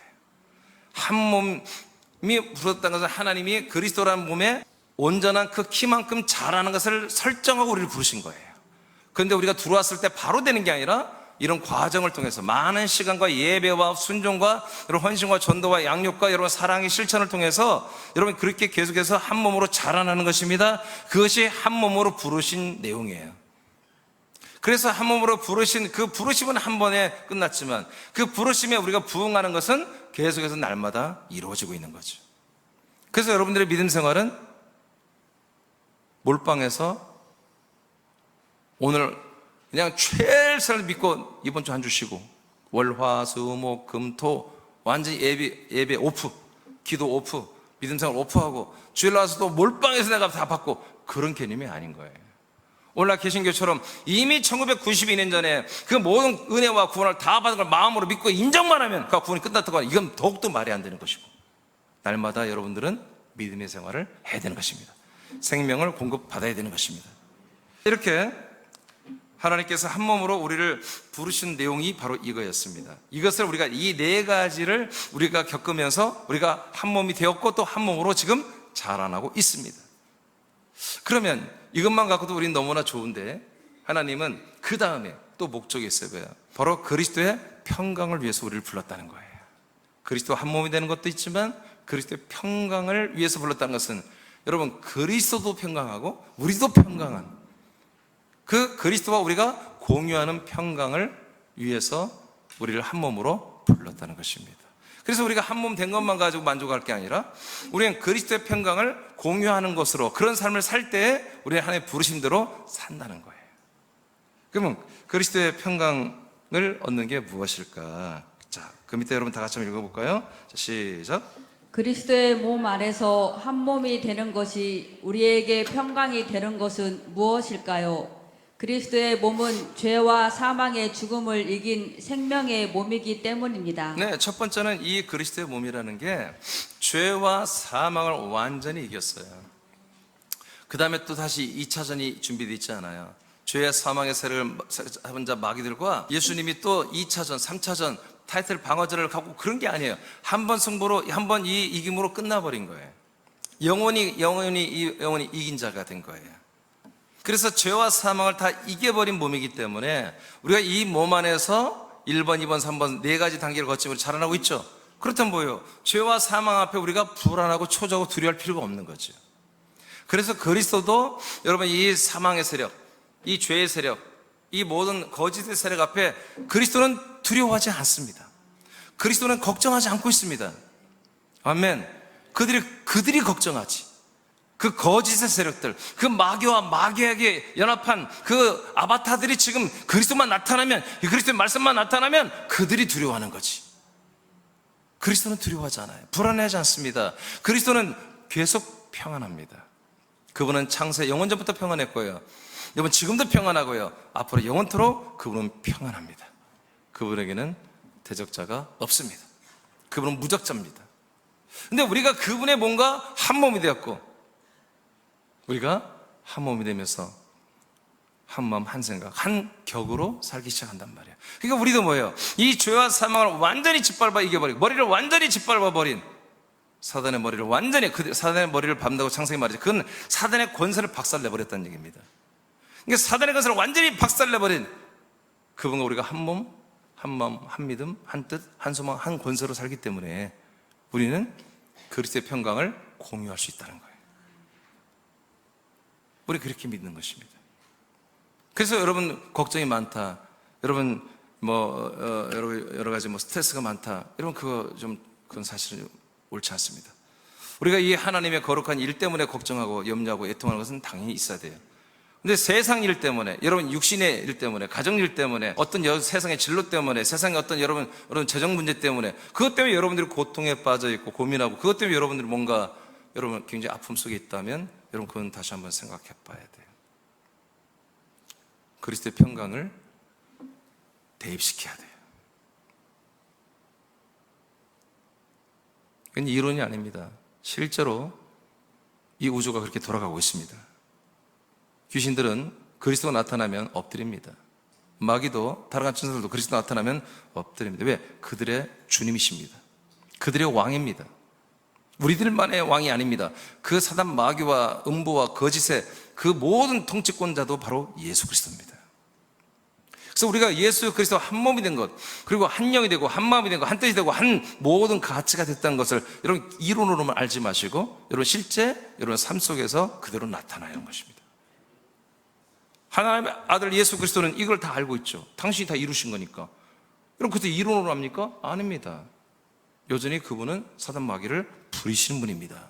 한 몸이 부르셨다는 것은 하나님이 그리스도라는 몸에 온전한 그 키만큼 자라는 것을 설정하고 우리를 부르신 거예요. 그런데 우리가 들어왔을 때 바로 되는 게 아니라 이런 과정을 통해서 많은 시간과 예배와 순종과 여러분 헌신과 전도와 양육과 여러분 사랑의 실천을 통해서 여러분 그렇게 계속해서 한 몸으로 자라나는 것입니다. 그것이 한 몸으로 부르신 내용이에요. 그래서 한 몸으로 부르신 그 부르심은 한 번에 끝났지만 그 부르심에 우리가 부응하는 것은 계속해서 날마다 이루어지고 있는 거죠. 그래서 여러분들의 믿음 생활은 몰빵해서 오늘 그냥 최선을 믿고 이번 주 한 주 쉬고 월, 화, 수, 목, 금, 토 완전히 예배 오프, 기도 오프, 믿음 생활 오프하고 주일 나와서 또 몰빵해서 내가 다 받고 그런 개념이 아닌 거예요. 오늘날 개신교처럼 이미 1992년 전에 그 모든 은혜와 구원을 다 받은 걸 마음으로 믿고 인정만 하면 그 구원이 끝났다고 하면 이건 더욱더 말이 안 되는 것이고 날마다 여러분들은 믿음의 생활을 해야 되는 것입니다. 생명을 공급받아야 되는 것입니다. 이렇게 하나님께서 한 몸으로 우리를 부르신 내용이 바로 이거였습니다. 이것을 우리가 이 네 가지를 우리가 겪으면서 우리가 한 몸이 되었고 또 한 몸으로 지금 자라나고 있습니다. 그러면 이것만 갖고도 우리는 너무나 좋은데 하나님은 그 다음에 또 목적이 있어요. 바로 그리스도의 평강을 위해서 우리를 불렀다는 거예요. 그리스도 한 몸이 되는 것도 있지만 그리스도의 평강을 위해서 불렀다는 것은 여러분 그리스도도 평강하고 우리도 평강한 그 그리스도와 우리가 공유하는 평강을 위해서 우리를 한 몸으로 불렀다는 것입니다. 그래서 우리가 한 몸 된 것만 가지고 만족할 게 아니라 우리는 그리스도의 평강을 공유하는 것으로 그런 삶을 살 때에 우리는 하나님의 부르심대로 산다는 거예요. 그러면 그리스도의 평강을 얻는 게 무엇일까? 자, 그 밑에 여러분 다 같이 한번 읽어볼까요? 자, 시작. 그리스도의 몸 안에서 한 몸이 되는 것이 우리에게 평강이 되는 것은 무엇일까요? 그리스도의 몸은 죄와 사망의 죽음을 이긴 생명의 몸이기 때문입니다. 네, 첫 번째는 이 그리스도의 몸이라는 게 죄와 사망을 완전히 이겼어요. 그 다음에 또 다시 2차전이 준비되어 있지 않아요. 죄와 사망의 세력을 잡은 자 마귀들과 예수님이 또 2차전, 3차전 타이틀 방어전을 갖고 그런 게 아니에요. 한 번 승부로, 한 번 이 이김으로 끝나버린 거예요. 영원히 이긴 자가 된 거예요. 그래서 죄와 사망을 다 이겨버린 몸이기 때문에 우리가 이 몸 안에서 1번, 2번, 3번 네 가지 단계를 거치고 자라나고 있죠. 그렇다면 뭐예요? 죄와 사망 앞에 우리가 불안하고 초조하고 두려워할 필요가 없는 거죠. 그래서 그리스도도 여러분 이 사망의 세력, 이 죄의 세력, 이 모든 거짓의 세력 앞에 그리스도는 두려워하지 않습니다. 그리스도는 걱정하지 않고 있습니다. 아멘. 그들이 걱정하지. 그 거짓의 세력들, 그 마귀와 마귀에게 연합한 그 아바타들이 지금 그리스도만 나타나면, 이 그리스도의 말씀만 나타나면 그들이 두려워하는 거지. 그리스도는 두려워하지 않아요. 불안해하지 않습니다. 그리스도는 계속 평안합니다. 그분은 창세 영원전부터 평안했고요. 여러분 지금도 평안하고요. 앞으로 영원토록 그분은 평안합니다. 그분에게는 대적자가 없습니다. 그분은 무적자입니다. 근데 우리가 그분의 몸과 한 몸이 되었고 우리가 한 몸이 되면서 한 마음 한 생각 한 격으로 살기 시작한단 말이에요. 그러니까 우리도 뭐예요? 이 죄와 사망을 완전히 짓밟아 이겨버리고 머리를 완전히 짓밟아버린 사단의 머리를 완전히 사단의 머리를 밟는다고 창세기 말이죠. 그건 사단의 권세를 박살내버렸다는 얘기입니다. 그러니까 사단의 권세를 완전히 박살내버린 그분과 우리가 한 몸, 한 마음, 한 믿음, 한 뜻, 한 소망, 한 권세로 살기 때문에 우리는 그리스도의 평강을 공유할 수 있다는 거예요. 우리 그렇게 믿는 것입니다. 그래서 여러분 걱정이 많다. 여러분 여러 가지 스트레스가 많다. 여러분 그건 사실은 옳지 않습니다. 우리가 이 하나님의 거룩한 일 때문에 걱정하고 염려하고 애통하는 것은 당연히 있어야 돼요. 근데 세상 일 때문에, 여러분 육신의 일 때문에, 가정 일 때문에, 어떤 세상의 진로 때문에, 세상의 어떤 여러분 재정 문제 때문에, 그것 때문에 여러분들이 고통에 빠져 있고 고민하고, 그것 때문에 여러분들이 뭔가 여러분 굉장히 아픔 속에 있다면, 여러분 그건 다시 한번 생각해 봐야 돼요. 그리스도의 평강을 대입시켜야 돼요. 그건 이론이 아닙니다. 실제로 이 우주가 그렇게 돌아가고 있습니다. 귀신들은 그리스도가 나타나면 엎드립니다. 마귀도 다른 천사들도 그리스도가 나타나면 엎드립니다. 왜? 그들의 주님이십니다. 그들의 왕입니다. 우리들만의 왕이 아닙니다. 그 사단 마귀와 음부와 거짓의 그 모든 통치권자도 바로 예수 그리스도입니다. 그래서 우리가 예수 그리스도 한 몸이 된 것, 그리고 한 영이 되고 한 마음이 된 것, 한 뜻이 되고 한 모든 가치가 됐다는 것을 여러분 이론으로만 알지 마시고 여러분 실제 여러분 삶 속에서 그대로 나타나는 것입니다. 하나님의 아들 예수 그리스도는 이걸 다 알고 있죠. 당신이 다 이루신 거니까. 그럼 그때 이론으로 합니까? 아닙니다. 여전히 그분은 사단 마귀를 부리시는 분입니다.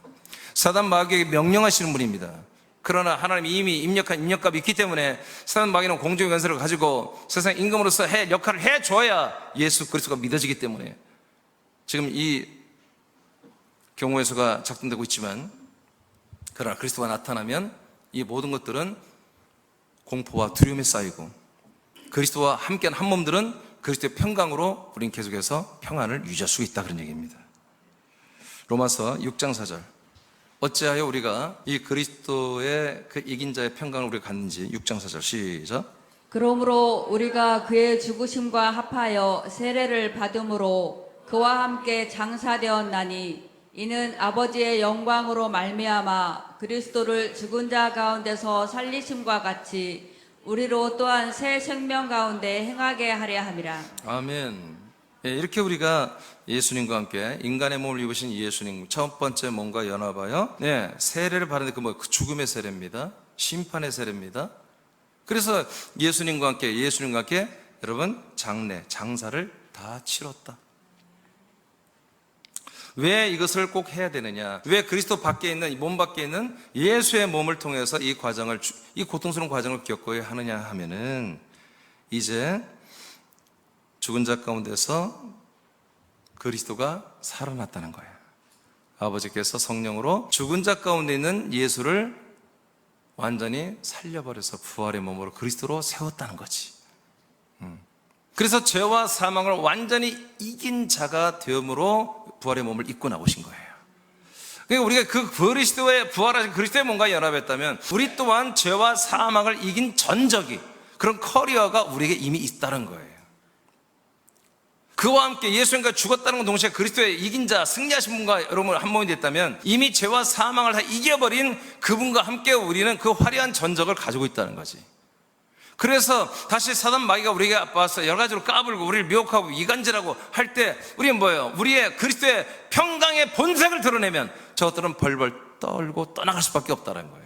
사단 마귀에게 명령하시는 분입니다. 그러나 하나님이 이미 입력한 입력값이 있기 때문에 사단 마귀는 공중의 권세를 가지고 세상 임금으로서 역할을 해줘야 예수 그리스도가 믿어지기 때문에 지금 이 경호에서가 작동되고 있지만, 그러나 그리스도가 나타나면 이 모든 것들은 공포와 두려움에 쌓이고, 그리스도와 함께한 한 몸들은 그리스도의 평강으로 우린 계속해서 평안을 유지할 수 있다, 그런 얘기입니다. 로마서 6장 4절. 어찌하여 우리가 이 그리스도의 그 이긴 자의 평강을 우리가 갖는지. 6장 4절 시작. 그러므로 우리가 그의 죽으심과 합하여 세례를 받음으로 그와 함께 장사되었나니 이는 아버지의 영광으로 말미암아 그리스도를 죽은 자 가운데서 살리심과 같이 우리로 또한 새 생명 가운데 행하게 하려 함이라. 아멘. 예, 이렇게 우리가 예수님과 함께 인간의 몸을 입으신 예수님 첫 번째 몸과 연합하여 세례를 받는데 그 죽음의 세례입니다. 심판의 세례입니다. 그래서 예수님과 함께 여러분 장사를 다 치렀다. 왜 이것을 꼭 해야 되느냐? 왜 그리스도 밖에 있는, 몸 밖에 있는 예수의 몸을 통해서 이 고통스러운 과정을 겪어야 하느냐 하면은, 이제 죽은 자 가운데서 그리스도가 살아났다는 거예요. 아버지께서 성령으로 죽은 자 가운데 있는 예수를 완전히 살려버려서 부활의 몸으로 그리스도로 세웠다는 거지. 그래서 죄와 사망을 완전히 이긴 자가 되음으로 부활의 몸을 입고 나오신 거예요. 그러니까 우리가 그 그리스도의 부활하신 그리스도의 몸과 연합했다면 우리 또한 죄와 사망을 이긴 전적이, 그런 커리어가 우리에게 이미 있다는 거예요. 그와 함께 예수님과 죽었다는 건 동시에 그리스도의 이긴 자, 승리하신 분과 여러분 한 몸이 됐다면 이미 죄와 사망을 다 이겨버린 그분과 함께 우리는 그 화려한 전적을 가지고 있다는 거지. 그래서 다시 사단 마귀가 우리에게 와서 여러 가지로 까불고 우리를 미혹하고 이간질하고 할 때 우리는 뭐예요? 우리의 그리스도의 평강의 본색을 드러내면 저것들은 벌벌 떨고 떠나갈 수밖에 없다는 거예요.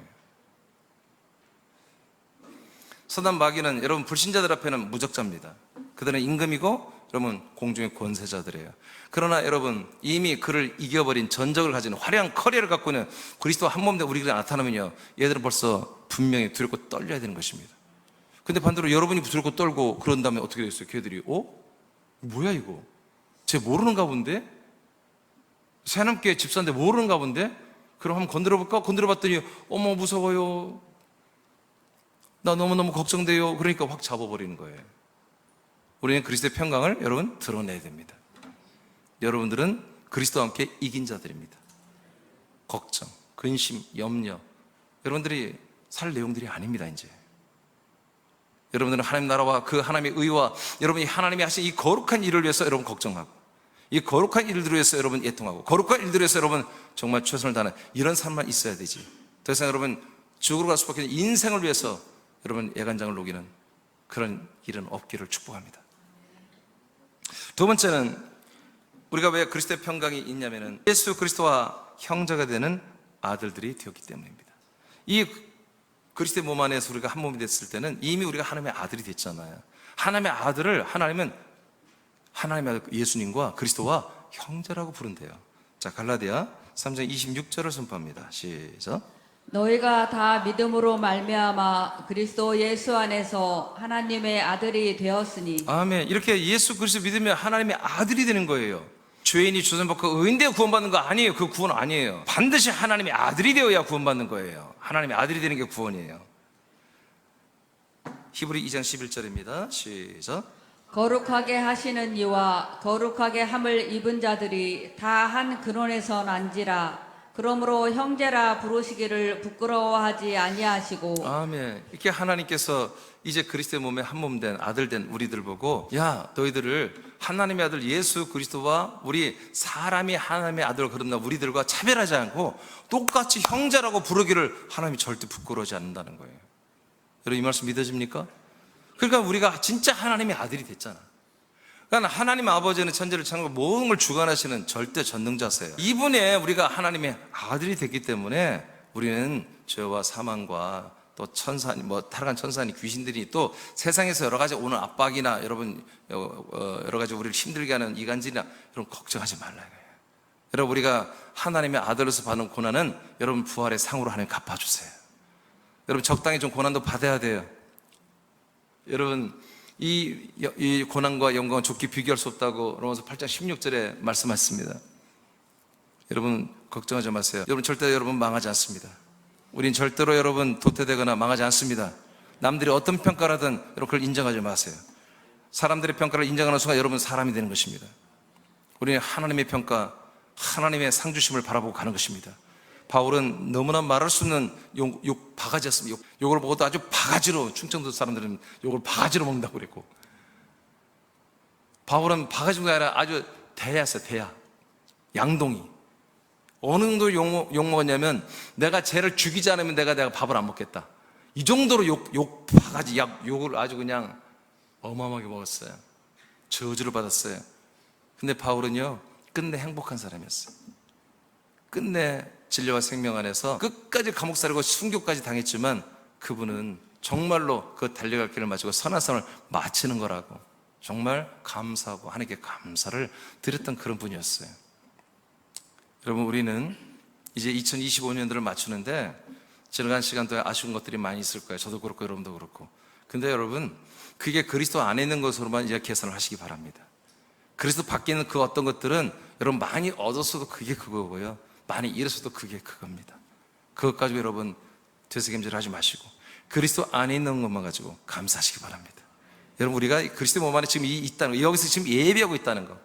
사단 마귀는 여러분 불신자들 앞에는 무적자입니다. 그들은 임금이고 여러분 공중의 권세자들이에요. 그러나 여러분 이미 그를 이겨버린 전적을 가진 화려한 커리어를 갖고 있는 그리스도 한 몸 된 우리가 나타나면요, 얘들은 벌써 분명히 두렵고 떨려야 되는 것입니다. 근데 반대로 여러분이 두렵고 떨고 그런 다음에 어떻게 됐어요? 걔들이 뭐야 이거? 쟤 모르는가 본데? 새남께 집사인데 모르는가 본데? 그럼 한번 건드려볼까? 건드려봤더니 어머 무서워요, 나 너무너무 걱정돼요. 그러니까 확 잡아버리는 거예요. 우리는 그리스도의 평강을 여러분 드러내야 됩니다. 여러분들은 그리스도와 함께 이긴 자들입니다. 걱정, 근심, 염려, 여러분들이 살 내용들이 아닙니다. 이제 여러분들은 하나님 나라와 그 하나님의 의와 여러분이 하나님이 하신 이 거룩한 일을 위해서 여러분 걱정하고, 이 거룩한 일들을 위해서 여러분 애통하고, 거룩한 일들을 위해서 여러분 정말 최선을 다하는 이런 삶만 있어야 되지. 더 이상 여러분 죽으러 갈 수밖에 없는 인생을 위해서 여러분 애간장을 녹이는 그런 일은 없기를 축복합니다. 두 번째는 우리가 왜 그리스도의 평강이 있냐면은 예수 그리스도와 형제가 되는 아들들이 되었기 때문입니다. 이 그리스도의 몸 안에서 우리가 한 몸이 됐을 때는 이미 우리가 하나님의 아들이 됐잖아요. 하나님의 아들을 하나님은 하나님의 아들 예수님과 그리스도와 형제라고 부른대요. 자, 갈라디아 3장 26절을 선포합니다. 시작. 너희가 다 믿음으로 말미암아 그리스도 예수 안에서 하나님의 아들이 되었으니. 아멘. 이렇게 예수 그리스도 믿으면 하나님의 아들이 되는 거예요. 죄인이 조선받고 의인되어 구원받는 거 아니에요. 그 구원 아니에요. 반드시 하나님의 아들이 되어야 구원받는 거예요. 하나님의 아들이 되는 게 구원이에요. 히브리 2장 11절입니다. 시작. 거룩하게 하시는 이와 거룩하게 함을 입은 자들이 다 한 근원에서 난지라. 그러므로 형제라 부르시기를 부끄러워하지 아니하시고. 아멘. 이렇게 하나님께서 이제 그리스도의 몸에 한 몸 된 아들 된 우리들 보고, 야, 너희들을 하나님의 아들 예수 그리스도와 우리 사람이 하나님의 아들을 그런다 우리들과 차별하지 않고 똑같이 형제라고 부르기를 하나님이 절대 부끄러워하지 않는다는 거예요. 여러분 이 말씀 믿어집니까? 그러니까 우리가 진짜 하나님의 아들이 됐잖아. 그러니까 하나님 아버지는 천지를 창조 모든 걸 주관하시는 절대 전능자세요. 이분에 우리가 하나님의 아들이 됐기 때문에 우리는 죄와 사망과 또 천사니 뭐 타락한 천사니 귀신들이 또 세상에서 여러 가지 오는 압박이나 여러분 여러 가지 우리를 힘들게 하는 이간질이나 여러분 걱정하지 말라 이거예요. 여러분 우리가 하나님의 아들로서 받는 고난은 여러분 부활의 상으로 하나님 갚아주세요. 여러분 적당히 좀 고난도 받아야 돼요. 여러분 이 고난과 영광은 좋게 비교할 수 없다고 로마서 8장 16절에 말씀하셨습니다. 여러분 걱정하지 마세요. 여러분 절대 여러분 망하지 않습니다. 우린 절대로 여러분 도태되거나 망하지 않습니다. 남들이 어떤 평가를 하든 여러분 그걸 인정하지 마세요. 사람들의 평가를 인정하는 순간 여러분 사람이 되는 것입니다. 우리는 하나님의 평가, 하나님의 상주심을 바라보고 가는 것입니다. 바울은 너무나 말할 수 없는 욕 바가지였습니다. 욕을 먹어도 아주 바가지로, 충청도 사람들은 욕을 바가지로 먹는다고 그랬고, 바울은 바가지가 아니라 아주 대야였어요. 대야, 양동이. 어느 정도 욕 먹었냐면 내가 쟤를 죽이지 않으면 내가 밥을 안 먹겠다, 이 정도로 욕 바가지 욕을 아주 그냥 어마어마하게 먹었어요. 저주를 받았어요. 근데 바울은요 끝내 행복한 사람이었어요. 끝내 진리와 생명 안에서 끝까지 감옥 살고 순교까지 당했지만 그분은 정말로 그 달려갈 길을 마치고 선한 삶을 마치는 거라고 정말 감사하고 하나님께 감사를 드렸던 그런 분이었어요. 여러분 우리는 이제 2025년도를 맞추는데 지나간 시간 동안 아쉬운 것들이 많이 있을 거예요. 저도 그렇고 여러분도 그렇고. 근데 여러분 그게 그리스도 안에 있는 것으로만 이제 계산을 하시기 바랍니다. 그리스도 밖에 있는 그 어떤 것들은 여러분 많이 얻었어도 그게 그거고요, 많이 잃었어도 그게 그겁니다. 그것 가지고 여러분 되새김질 하지 마시고 그리스도 안에 있는 것만 가지고 감사하시기 바랍니다. 여러분 우리가 그리스도 몸 안에 지금 있다는 거, 여기서 지금 예배하고 있다는 거,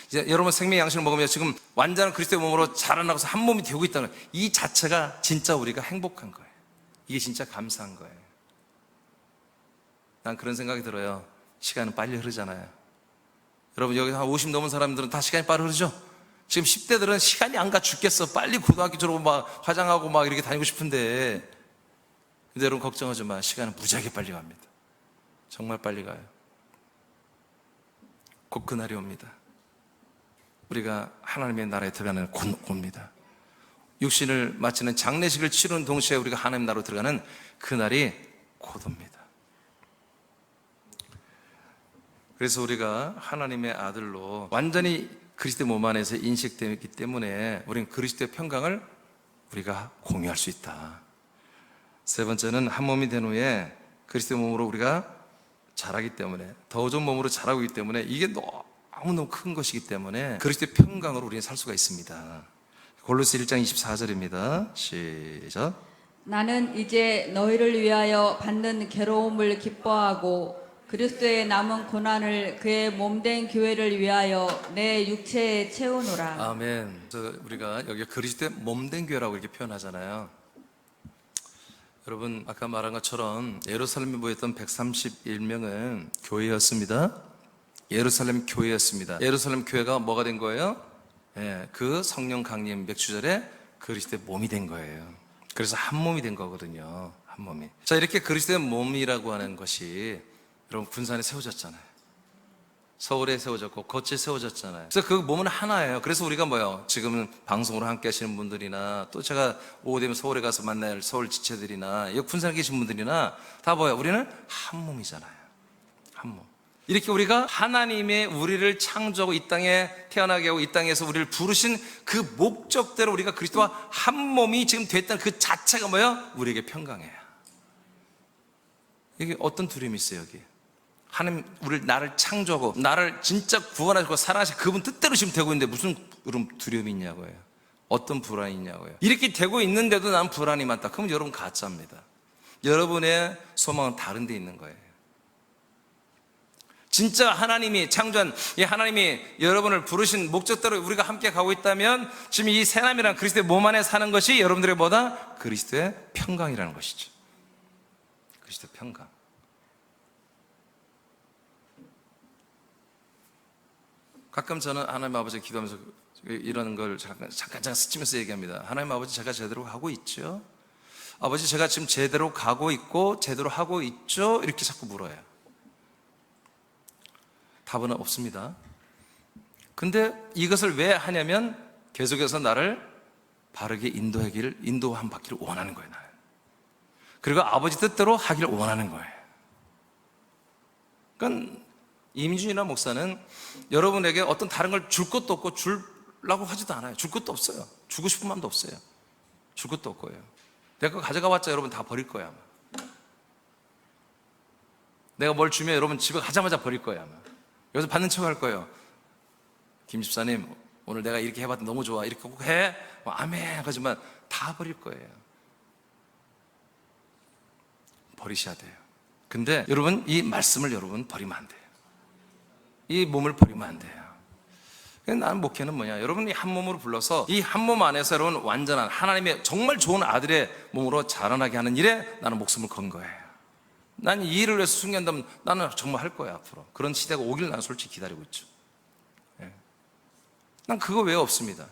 이제 여러분 생명의 양식을 먹으면 지금 완전한 그리스도의 몸으로 자라나고서 한 몸이 되고 있다는 이 자체가 진짜 우리가 행복한 거예요. 이게 진짜 감사한 거예요. 난 그런 생각이 들어요. 시간은 빨리 흐르잖아요. 여러분 여기 한 50 넘은 사람들은 다 시간이 빨리 흐르죠? 지금 10대들은 시간이 안 가 죽겠어. 빨리 고등학교 졸업하고 막 화장하고 막 이렇게 다니고 싶은데, 근데 여러분 걱정하지 마. 시간은 무지하게 빨리 갑니다. 정말 빨리 가요. 곧 그날이 옵니다. 우리가 하나님의 나라에 들어가는 곧입니다. 육신을 마치는 장례식을 치르는 동시에 우리가 하나님 나라로 들어가는 그날이 곧 옵니다. 그래서 우리가 하나님의 아들로 완전히 그리스도의 몸 안에서 인식되었기 때문에 우리는 그리스도의 평강을 우리가 공유할 수 있다. 세 번째는 한 몸이 된 후에 그리스도의 몸으로 우리가 자라기 때문에, 더 좋은 몸으로 자라고 있기 때문에 이게 너무너무 큰 것이기 때문에 그리스도의 평강으로 우리는 살 수가 있습니다. 골로새 1장 24절입니다. 시작. 나는 이제 너희를 위하여 받는 괴로움을 기뻐하고 그리스도의 남은 고난을 그의 몸된 교회를 위하여 내 육체에 채우노라. 아멘. 그래서 우리가 여기 그리스도의 몸된 교회라고 이렇게 표현하잖아요. 여러분 아까 말한 것처럼 예루살렘에 모였던 131명은 교회였습니다. 예루살렘 교회였습니다. 예루살렘 교회가 뭐가 된 거예요? 그 성령 강림 맥주절에 그리스도의 몸이 된 거예요. 그래서 한 몸이 된 거거든요. 한 몸이. 자, 이렇게 그리스도의 몸이라고 하는 것이 여러분 군산에 세워졌잖아요. 서울에 세워졌고 거치에 세워졌잖아요. 그래서 그 몸은 하나예요. 그래서 우리가 뭐요? 지금은 방송으로 함께 하시는 분들이나 또 제가 오후 되면 서울에 가서 만날 서울 지체들이나 여기 군산에 계신 분들이나 다 뭐예요? 우리는 한 몸이잖아요. 한 몸. 이렇게 우리가 하나님의 우리를 창조하고 이 땅에 태어나게 하고 이 땅에서 우리를 부르신 그 목적대로 우리가 그리스도와 한 몸이 지금 됐다는 그 자체가 뭐예요? 우리에게 평강해요. 이게 어떤 두려움이 있어요, 여기? 하나님, 나를 창조하고, 나를 진짜 구원하시고 사랑하시고 그분 뜻대로 지금 되고 있는데 무슨 그런 두려움이 있냐고요? 어떤 불안이 있냐고요? 이렇게 되고 있는데도 난 불안이 많다. 그럼 여러분 가짜입니다. 여러분의 소망은 다른 데 있는 거예요. 진짜 하나님이 창조한, 이 하나님이 여러분을 부르신 목적대로 우리가 함께 가고 있다면 지금 이 새남이란 그리스도의 몸 안에 사는 것이 여러분들의 뭐다? 그리스도의 평강이라는 것이죠. 그리스도의 평강. 가끔 저는 하나님 아버지 기도하면서 이런 걸 잠깐 스치면서 얘기합니다. 하나님 아버지, 제가 제대로 하고 있죠? 아버지, 제가 지금 제대로 가고 있고 제대로 하고 있죠? 이렇게 자꾸 물어요. 답은 없습니다. 근데 이것을 왜 하냐면 계속해서 나를 바르게 인도한 받기를 원하는 거예요. 나를. 그리고 아버지 뜻대로 하기를 원하는 거예요. 그러니까 임준이나 목사는 여러분에게 어떤 다른 걸 줄 것도 없고 주려고 하지도 않아요. 줄 것도 없어요. 주고 싶은 마음도 없어요. 줄 것도 없고요. 내가 그거 가져가봤자 여러분 다 버릴 거야 아마. 내가 뭘 주면 여러분 집에 가자마자 버릴 거야 아마. 여기서 받는 척 할 거예요. 김 집사님 오늘 내가 이렇게 해봤더니 너무 좋아. 이렇게 꼭 해. 아멘 하지만 다 버릴 거예요. 버리셔야 돼요. 근데 여러분 이 말씀을 여러분 버리면 안 돼요. 이 몸을 버리면 안 돼요. 나는 목회는 뭐냐, 여러분이 한 몸으로 불러서 이 한 몸 안에서 여러분 완전한 하나님의 정말 좋은 아들의 몸으로 자라나게 하는 일에 나는 목숨을 건 거예요. 난 이 일을 위해서 순간다면 나는 정말 할 거야. 앞으로 그런 시대가 오길 나는 솔직히 기다리고 있죠. 난 그거 외에 없습니다.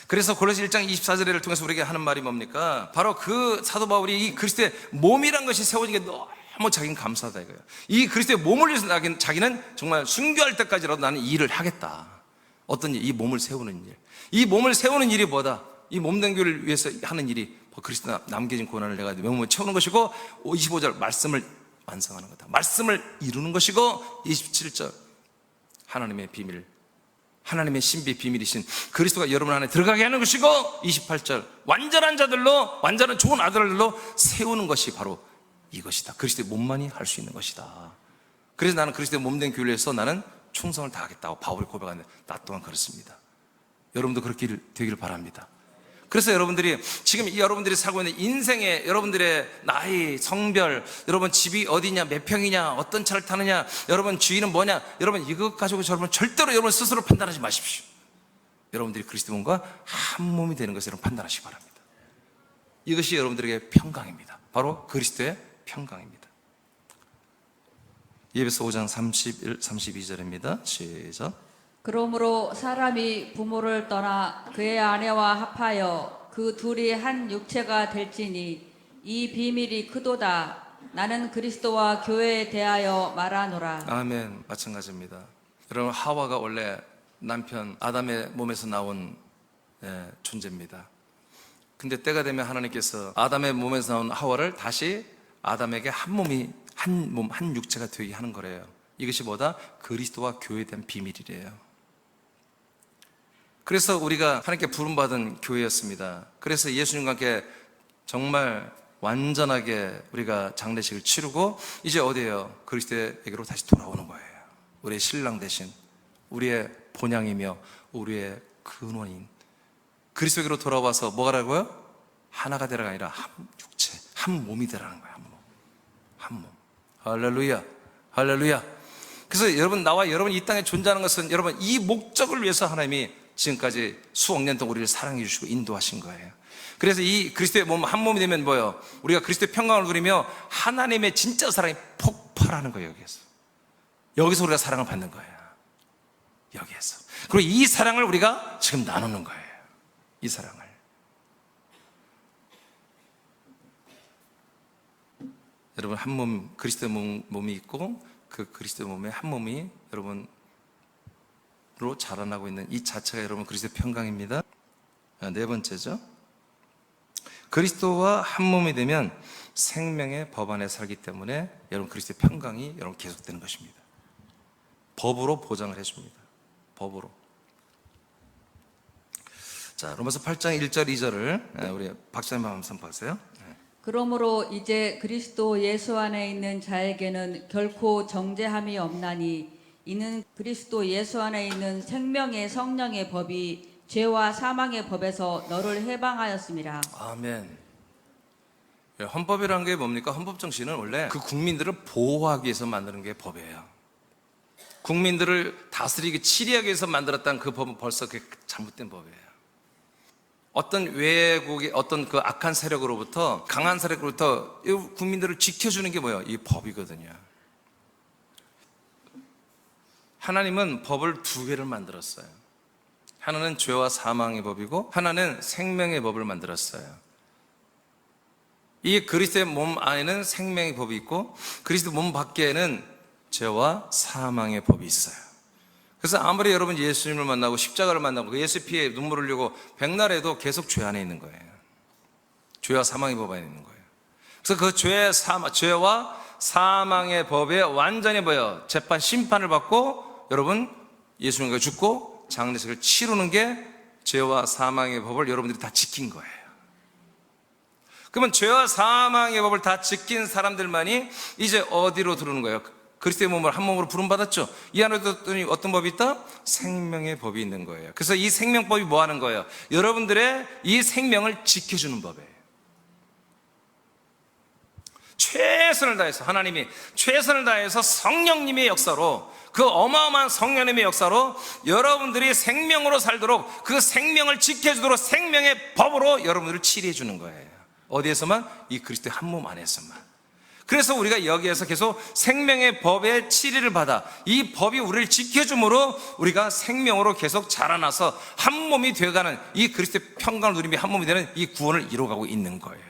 그래서 골로새 1장 24절을 통해서 우리에게 하는 말이 뭡니까? 바로 그 사도 바울이 이 그리스도의 몸이란 것이 세워진 게 너무 자기는 감사하다 이거예요. 이 그리스도의 몸을 위해서 자기는 정말 순교할 때까지라도 나는 이 일을 하겠다. 어떤 일? 이 몸을 세우는 일. 이 몸을 세우는 일이 뭐다? 이 몸된 교회를 위해서 하는 일이 그리스도 남겨진 고난을 내가 몸을 채우는 것이고, 25절 말씀을 완성하는 거다. 말씀을 이루는 것이고, 27절 하나님의 비밀, 하나님의 신비 비밀이신 그리스도가 여러분 안에 들어가게 하는 것이고, 28절 완전한 자들로, 완전한 좋은 아들들로 세우는 것이 바로 이것이다. 그리스도의 몸만이 할 수 있는 것이다. 그래서 나는 그리스도의 몸된 교회를 위해서 나는 충성을 다하겠다고 바울이 고백하는데, 나 또한 그렇습니다. 여러분도 그렇게 되기를 바랍니다. 그래서 여러분들이 지금 여러분들이 살고 있는 인생의 여러분들의 나이, 성별, 여러분 집이 어디냐, 몇 평이냐, 어떤 차를 타느냐, 여러분 주인은 뭐냐, 여러분 이것 가지고 여러분 절대로 여러분 스스로 판단하지 마십시오. 여러분들이 그리스도 몸과 한 몸이 되는 것을 여러분 판단하시기 바랍니다. 이것이 여러분들에게 평강입니다. 바로 그리스도의 평강입니다. 예배서 5장 31, 32절입니다. 시작. 그러므로 사람이 부모를 떠나 그의 아내와 합하여 그 둘이 한 육체가 될지니 이 비밀이 크도다. 나는 그리스도와 교회에 대하여 말하노라. 아멘. 마찬가지입니다. 여러분, 하와가 원래 남편 아담의 몸에서 나온 존재입니다. 근데 때가 되면 하나님께서 아담의 몸에서 나온 하와를 다시 아담에게 한 몸이, 한 몸, 한 육체가 되게 하는 거래요. 이것이 뭐다? 그리스도와 교회에 대한 비밀이래요. 그래서 우리가 하나님께 부름받은 교회였습니다. 그래서 예수님과 함께 정말 완전하게 우리가 장례식을 치르고 이제 어디에요? 그리스도에게로 다시 돌아오는 거예요. 우리의 신랑 대신, 우리의 본향이며 우리의 근원인 그리스도에게로 돌아와서 뭐가라고요? 하나가 되라가 아니라 한 육체, 한 몸이 되라는 거예요. 한 몸, 한 몸. 할렐루야, 할렐루야. 그래서 여러분, 나와 여러분이 이 땅에 존재하는 것은 여러분 이 목적을 위해서 하나님이 지금까지 수억 년 동안 우리를 사랑해 주시고 인도하신 거예요. 그래서 이 그리스도의 몸, 한 몸이 되면 뭐예요? 우리가 그리스도의 평강을 누리며 하나님의 진짜 사랑이 폭발하는 거예요. 여기서 우리가 사랑을 받는 거예요. 여기에서. 그리고 이 사랑을 우리가 지금 나누는 거예요. 이 사랑을. 여러분, 한 몸, 그리스도의 몸이 있고 그 그리스도의 몸에 한 몸이 여러분으로 자라나고 있는 이 자체가 여러분 그리스도의 평강입니다. 네 번째죠. 그리스도와 한 몸이 되면 생명의 법 안에 살기 때문에 여러분 그리스도의 평강이 여러분 계속되는 것입니다. 법으로 보장을 해줍니다. 법으로. 자, 로마서 8장 1절 2절을 우리 박사님 한번 선포하세요. 그러므로 이제 그리스도 예수 안에 있는 자에게는 결코 정죄함이 없나니 이는 그리스도 예수 안에 있는 생명의 성령의 법이 죄와 사망의 법에서 너를 해방하였습니다. 아멘. 헌법이라는 게 뭡니까? 헌법 정신은 원래 그 국민들을 보호하기 위해서 만드는 게 법이에요. 국민들을 다스리기, 치리하기 위해서 만들었다는 그 법은 벌써 그게 잘못된 법이에요. 어떤 외국의 어떤 그 악한 세력으로부터, 강한 세력으로부터 이 국민들을 지켜주는 게 뭐예요? 이 법이거든요. 하나님은 법을 두 개를 만들었어요. 하나는 죄와 사망의 법이고 하나는 생명의 법을 만들었어요. 이 그리스도의 몸 안에는 생명의 법이 있고 그리스도 몸 밖에는 죄와 사망의 법이 있어요. 그래서 아무리 여러분 예수님을 만나고 십자가를 만나고 예수 피에 눈물을 흘리고 백날에도 계속 죄 안에 있는 거예요. 죄와 사망의 법 안에 있는 거예요. 그래서 그 죄와 사망의 법에 완전히 재판 심판을 받고 여러분 예수님과 죽고 장례식을 치르는 게 죄와 사망의 법을 여러분들이 다 지킨 거예요. 그러면 죄와 사망의 법을 다 지킨 사람들만이 이제 어디로 들어오는 거예요? 그리스도의 몸을 한 몸으로 부름받았죠. 이 안에 들었더니 어떤 법이 있다? 생명의 법이 있는 거예요. 그래서 이 생명법이 뭐 하는 거예요? 여러분들의 이 생명을 지켜주는 법이에요. 최선을 다해서 하나님이 최선을 다해서 성령님의 역사로, 그 어마어마한 성령님의 역사로 여러분들이 생명으로 살도록, 그 생명을 지켜주도록 생명의 법으로 여러분들을 치리해 주는 거예요. 어디에서만? 이 그리스도의 한 몸 안에서만. 그래서 우리가 여기에서 계속 생명의 법의 치리를 받아 이 법이 우리를 지켜줌으로 우리가 생명으로 계속 자라나서 한 몸이 되어가는, 이 그리스도의 평강을 누리며 한 몸이 되는 이 구원을 이루어가고 있는 거예요.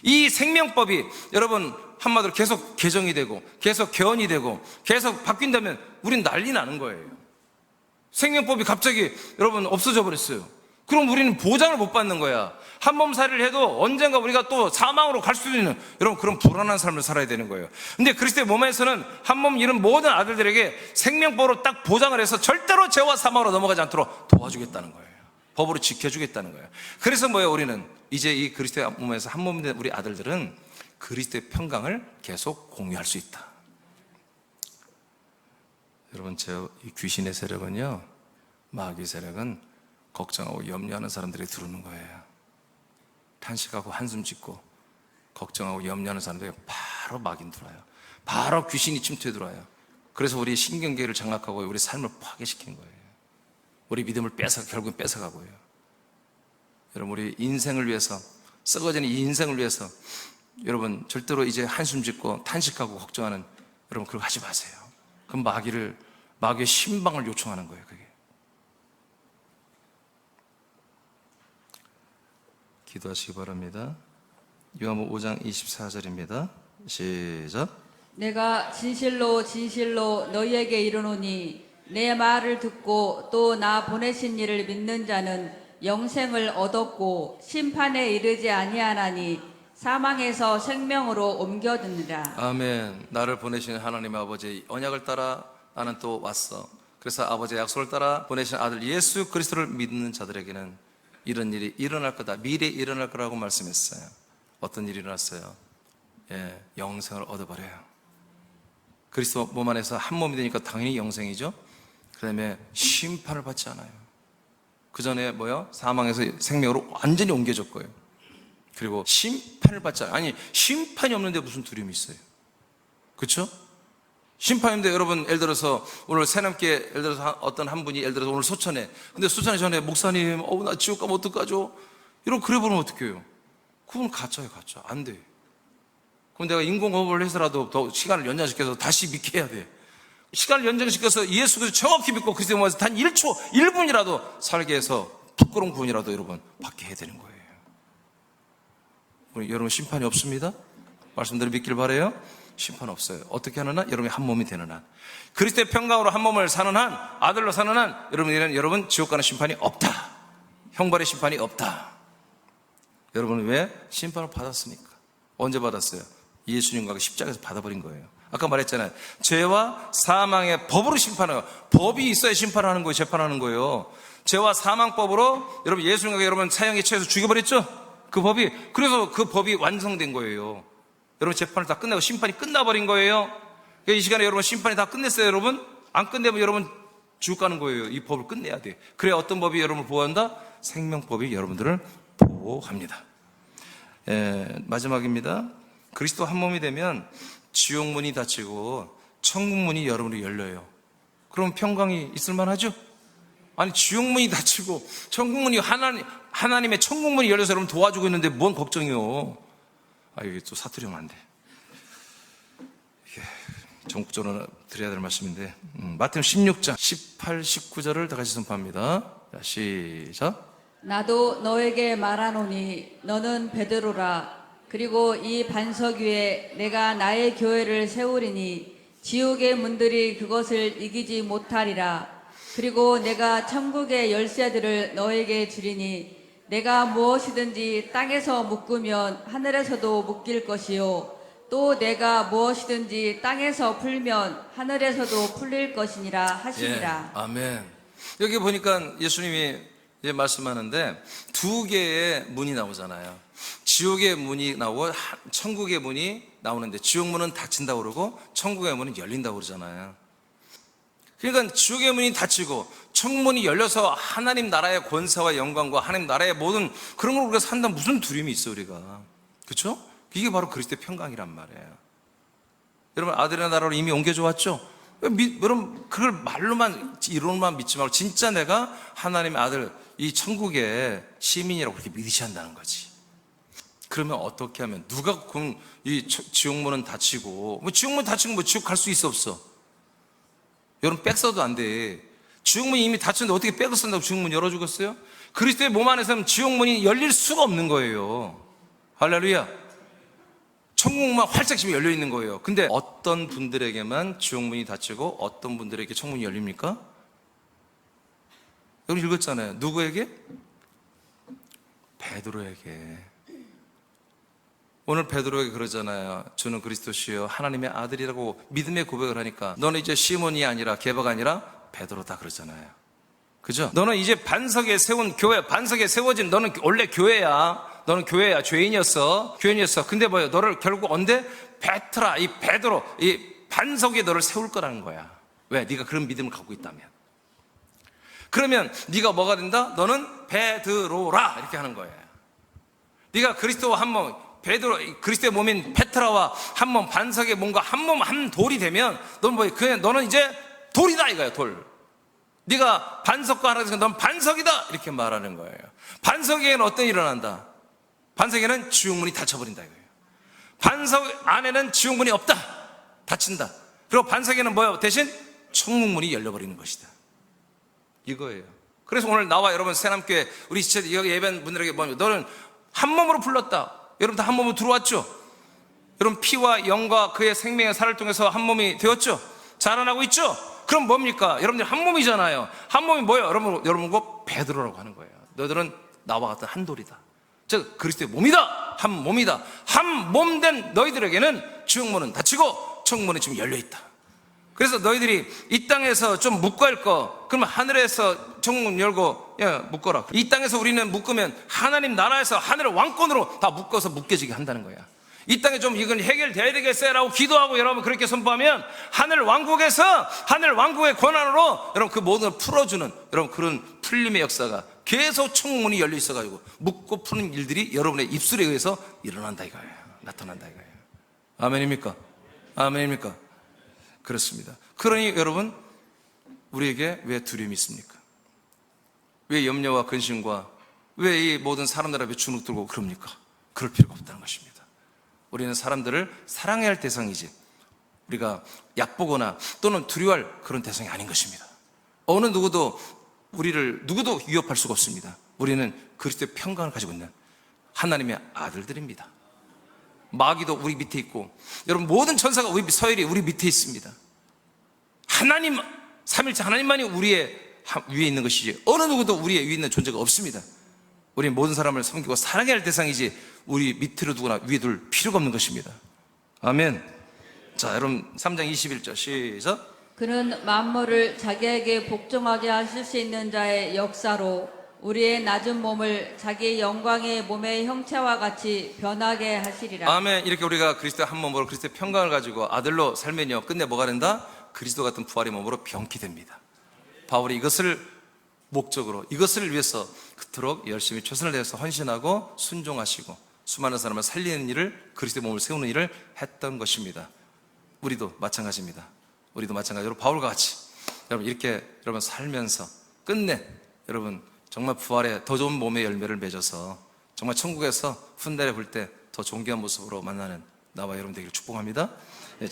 이 생명법이 여러분 한마디로 계속 개정이 되고 계속 개헌이 되고 계속 바뀐다면 우린 난리 나는 거예요. 생명법이 갑자기 여러분 없어져 버렸어요. 그럼 우리는 보장을 못 받는 거야. 한 몸살이를 해도 언젠가 우리가 또 사망으로 갈 수도 있는, 여러분 그런 불안한 삶을 살아야 되는 거예요. 근데 그리스도의 몸에서는 한 몸 이룬 모든 아들들에게 생명법으로 딱 보장을 해서 절대로 죄와 사망으로 넘어가지 않도록 도와주겠다는 거예요. 법으로 지켜주겠다는 거예요. 그래서 우리는 이제 이 그리스도의 몸에서 한 몸이 된 우리 아들들은 그리스도의 평강을 계속 공유할 수 있다. 여러분, 이 귀신의 세력은요, 마귀의 세력은 걱정하고 염려하는 사람들이 들어오는 거예요. 탄식하고 한숨 짓고 걱정하고 염려하는 사람들이 바로 마귀는 들어와요. 바로 귀신이 침투해 들어와요. 그래서 우리 신경계를 장악하고 우리 삶을 파괴시키는 거예요. 우리 믿음을 결국은 뺏어가고요. 여러분, 우리 인생을 위해서, 썩어지는 이 인생을 위해서 여러분 절대로 이제 한숨 짓고 탄식하고 걱정하는, 여러분 그거 하지 마세요. 그럼 마귀의 신방을 요청하는 거예요. 그게. 기도하시기 바랍니다. 요한복음 5장 24절입니다. 시작. 내가 진실로 진실로 너희에게 이르노니 내 말을 듣고 또 나 보내신 이를 믿는 자는 영생을 얻었고 심판에 이르지 아니하나니 사망에서 생명으로 옮겨드니라. 아멘. 나를 보내신 하나님 아버지의 언약을 따라 나는 또 왔어. 그래서 아버지의 약속을 따라 보내신 아들 예수 그리스도를 믿는 자들에게는 이런 일이 일어날 거다, 미래에 일어날 거라고 말씀했어요. 어떤 일이 일어났어요? 영생을 얻어버려요. 그리스도 몸 안에서 한 몸이 되니까 당연히 영생이죠. 그 다음에 심판을 받지 않아요. 그 전에 사망에서 생명으로 완전히 옮겨졌고요. 그리고 심판을 받지 않아요. 아니, 심판이 없는데 무슨 두려움이 있어요? 그렇죠? 심판인데 여러분, 예를 들어서 오늘 새남께 예를 들어서 어떤 한 분이 예를 들어서 오늘 소천해. 근데 소천에 전에 목사님, 나 지옥 가면 어떡하죠? 이러고 그래 보면 어떡해요? 그건 가짜예요, 가짜. 안 돼. 그럼 내가 인공호흡을 해서라도 더 시간을 연장시켜서 다시 믿게 해야 돼. 시간을 연장시켜서 예수 그리스도 정확히 믿고 그리스도의 몸에서 단 1초, 1분이라도 살게 해서 부끄러운 구원이라도 여러분 받게 해야 되는 거예요. 우리 여러분 심판이 없습니다. 말씀대로 믿길 바라요. 심판 없어요. 어떻게 하는 한? 여러분이 한 몸이 되는 한, 그리스도의 평강으로 한 몸을 사는 한, 아들로 사는 한, 여러분 지옥 가는 심판이 없다. 형벌의 심판이 없다. 여러분은 왜? 심판을 받았으니까. 언제 받았어요? 예수님과 그 십자가에서 받아버린 거예요. 아까 말했잖아요. 죄와 사망의 법으로 심판하고, 법이 있어야 심판하는 거예요. 재판하는 거예요. 죄와 사망법으로 여러분 예수님과 여러분 사형에 처해서 죽여버렸죠? 그 법이. 그래서 그 법이 완성된 거예요. 여러분 재판을 다 끝내고 심판이 끝나버린 거예요. 이 시간에 여러분 심판이 다 끝냈어요. 여러분 안 끝내면 여러분 지옥 가는 거예요. 이 법을 끝내야 돼. 그래야 어떤 법이 여러분을 보호한다? 생명법이 여러분들을 보호합니다. 마지막입니다. 그리스도 한 몸이 되면 지옥 문이 닫히고 천국 문이 여러분이 열려요. 그럼 평강이 있을 만하죠? 아니, 지옥 문이 닫히고 천국 문이 하나님의 천국 문이 열려서 여러분 도와주고 있는데 뭔 걱정이요? 이게 또 사투리면 안 돼. 이게 전국적으로 드려야 될 말씀인데, 마태복음 16장 18, 19절을 다 같이 선포합니다. 자, 시작. 나도 너에게 말하노니 너는 베드로라. 그리고 이 반석 위에 내가 나의 교회를 세우리니 지옥의 문들이 그것을 이기지 못하리라. 그리고 내가 천국의 열쇠들을 너에게 주리니 내가 무엇이든지 땅에서 묶으면 하늘에서도 묶일 것이요 또 내가 무엇이든지 땅에서 풀면 하늘에서도 풀릴 것이니라 하시니라. 예, 아멘. 여기 보니까 예수님이 이제 말씀하는데 두 개의 문이 나오잖아요. 지옥의 문이 나오고 천국의 문이 나오는데 지옥 문은 닫힌다고 그러고 천국의 문은 열린다고 그러잖아요. 그러니까 지옥의 문이 닫히고 천국 문이 열려서 하나님 나라의 권세와 영광과 하나님 나라의 모든 그런 걸 우리가 산다 무슨 두려움이 있어 우리가. 그렇죠? 이게 바로 그리스도의 평강이란 말이에요. 여러분 아들의 나라로 이미 옮겨져 왔죠? 여러분 그걸 말로만 이론만 믿지 말고 진짜 내가 하나님의 아들 이 천국의 시민이라고 그렇게 믿으셔야 한다는 거지. 그러면 어떻게 하면 누가 이 지옥문은 닫히고 뭐 지옥문 닫히고 뭐 지옥 갈 수 있어 없어? 여러분 백 써도 안 돼. 지옥문이 이미 닫혔는데 어떻게 백을 쓴다고 지옥문 열어주겠어요? 그리스도의 몸 안에서는 지옥문이 열릴 수가 없는 거예요. 할렐루야. 천국만 활짝 지금 열려 있는 거예요. 근데 어떤 분들에게만 지옥문이 닫히고 어떤 분들에게 천국문이 열립니까? 여러분 읽었잖아요. 누구에게? 베드로에게. 오늘 베드로에게 그러잖아요. 주는 그리스도시요 하나님의 아들이라고 믿음의 고백을 하니까 너는 이제 시몬이 아니라 게바가 아니라 베드로다 그러잖아요. 그죠? 너는 이제 반석에 세운 교회, 반석에 세워진 너는 원래 교회야. 너는 교회야. 죄인이었어. 근데 뭐야? 너를 결국 언제? 베트라, 이 베드로, 이 반석에 너를 세울 거라는 거야. 왜? 네가 그런 믿음을 갖고 있다면. 그러면 네가 뭐가 된다? 너는 베드로라 이렇게 하는 거예요. 네가 그리스도와 한 몸, 베드로, 그리스도의 몸인 페트라와 한 몸, 반석의 몸과 한 몸, 한 돌이 되면 너는 뭐야? 그냥 너는 이제 돌이다 이거야, 돌. 네가 반석과 하나 돼서 넌 반석이다 이렇게 말하는 거예요. 반석에는 어떤 일이 일어난다? 반석에는 지옥문이 닫혀버린다 이거예요. 반석 안에는 지옥문이 없다. 닫힌다. 그리고 반석에는 뭐예요? 대신 천국문이 열려버리는 것이다. 이거예요. 그래서 오늘 나와 여러분 새남교회 우리 지체 여기 예배한 분들에게 뭐냐면 너는 한 몸으로 불렀다. 여러분 다 한 몸으로 들어왔죠? 여러분 피와 영과 그의 생명의 살을 통해서 한 몸이 되었죠? 자라나고 있죠? 그럼 뭡니까? 여러분들 한 몸이잖아요. 한 몸이 뭐예요? 여러분 꼭 베드로라고 하는 거예요. 너희들은 나와 같은 한 돌이다. 즉 그리스도의 몸이다. 한 몸이다. 한 몸 된 너희들에게는 지옥문은 닫히고 천국문은 지금 열려있다. 그래서 너희들이 이 땅에서 좀 묶어야 거 그러면 하늘에서 천국문 열고 묶어라. 이 땅에서 우리는 묶으면 하나님 나라에서 하늘의 왕권으로 다 묶어서 묶여지게 한다는 거야. 이 땅에 좀 이건 해결돼야 되겠어요라고 기도하고 여러분 그렇게 선포하면 하늘 왕국에서 하늘 왕국의 권한으로 여러분 그 모든 걸 풀어주는 여러분 그런 풀림의 역사가 계속 천국문이 열려 있어가지고 묶고 푸는 일들이 여러분의 입술에 의해서 일어난다 이거예요. 나타난다 이거예요. 아멘입니까? 아멘입니까? 그렇습니다. 그러니 여러분 우리에게 왜 두려움이 있습니까? 왜 염려와 근심과 왜 이 모든 사람들 앞에 주눅 들고 그럽니까? 그럴 필요가 없다는 것입니다. 우리는 사람들을 사랑해야 할 대상이지 우리가 약보거나 또는 두려워할 그런 대상이 아닌 것입니다. 어느 누구도 우리를 누구도 위협할 수가 없습니다. 우리는 그리스도의 평강을 가지고 있는 하나님의 아들들입니다. 마귀도 우리 밑에 있고 여러분 모든 천사가 서열이 우리 밑에 있습니다. 하나님 삼일체 하나님만이 우리의 위에 있는 것이지 어느 누구도 우리의 위에 있는 존재가 없습니다. 우리는 모든 사람을 섬기고 사랑해야 할 대상이지 우리 밑으로 두거나 위에 둘 필요가 없는 것입니다. 아멘. 자 여러분 3장 21절 시작. 그는 만물을 자기에게 복종하게 하실 수 있는 자의 역사로 우리의 낮은 몸을 자기 영광의 몸의 형체와 같이 변하게 하시리라. 아멘. 이렇게 우리가 그리스도의 한 몸으로 그리스도의 평강을 가지고 아들로 살면요 끝내 뭐가 된다? 그리스도 같은 부활의 몸으로 병기 됩니다. 바울이 이것을 목적으로 이것을 위해서 그토록 열심히 최선을 다해서 헌신하고 순종하시고 수많은 사람을 살리는 일을 그리스도의 몸을 세우는 일을 했던 것입니다. 우리도 마찬가지입니다. 우리도 마찬가지로 바울과 같이 여러분 이렇게 여러분 살면서 끝내 여러분 정말 부활의 더 좋은 몸의 열매를 맺어서 정말 천국에서 훗날에 볼 때 더 존귀한 모습으로 만나는 나와 여러분 되기를 축복합니다.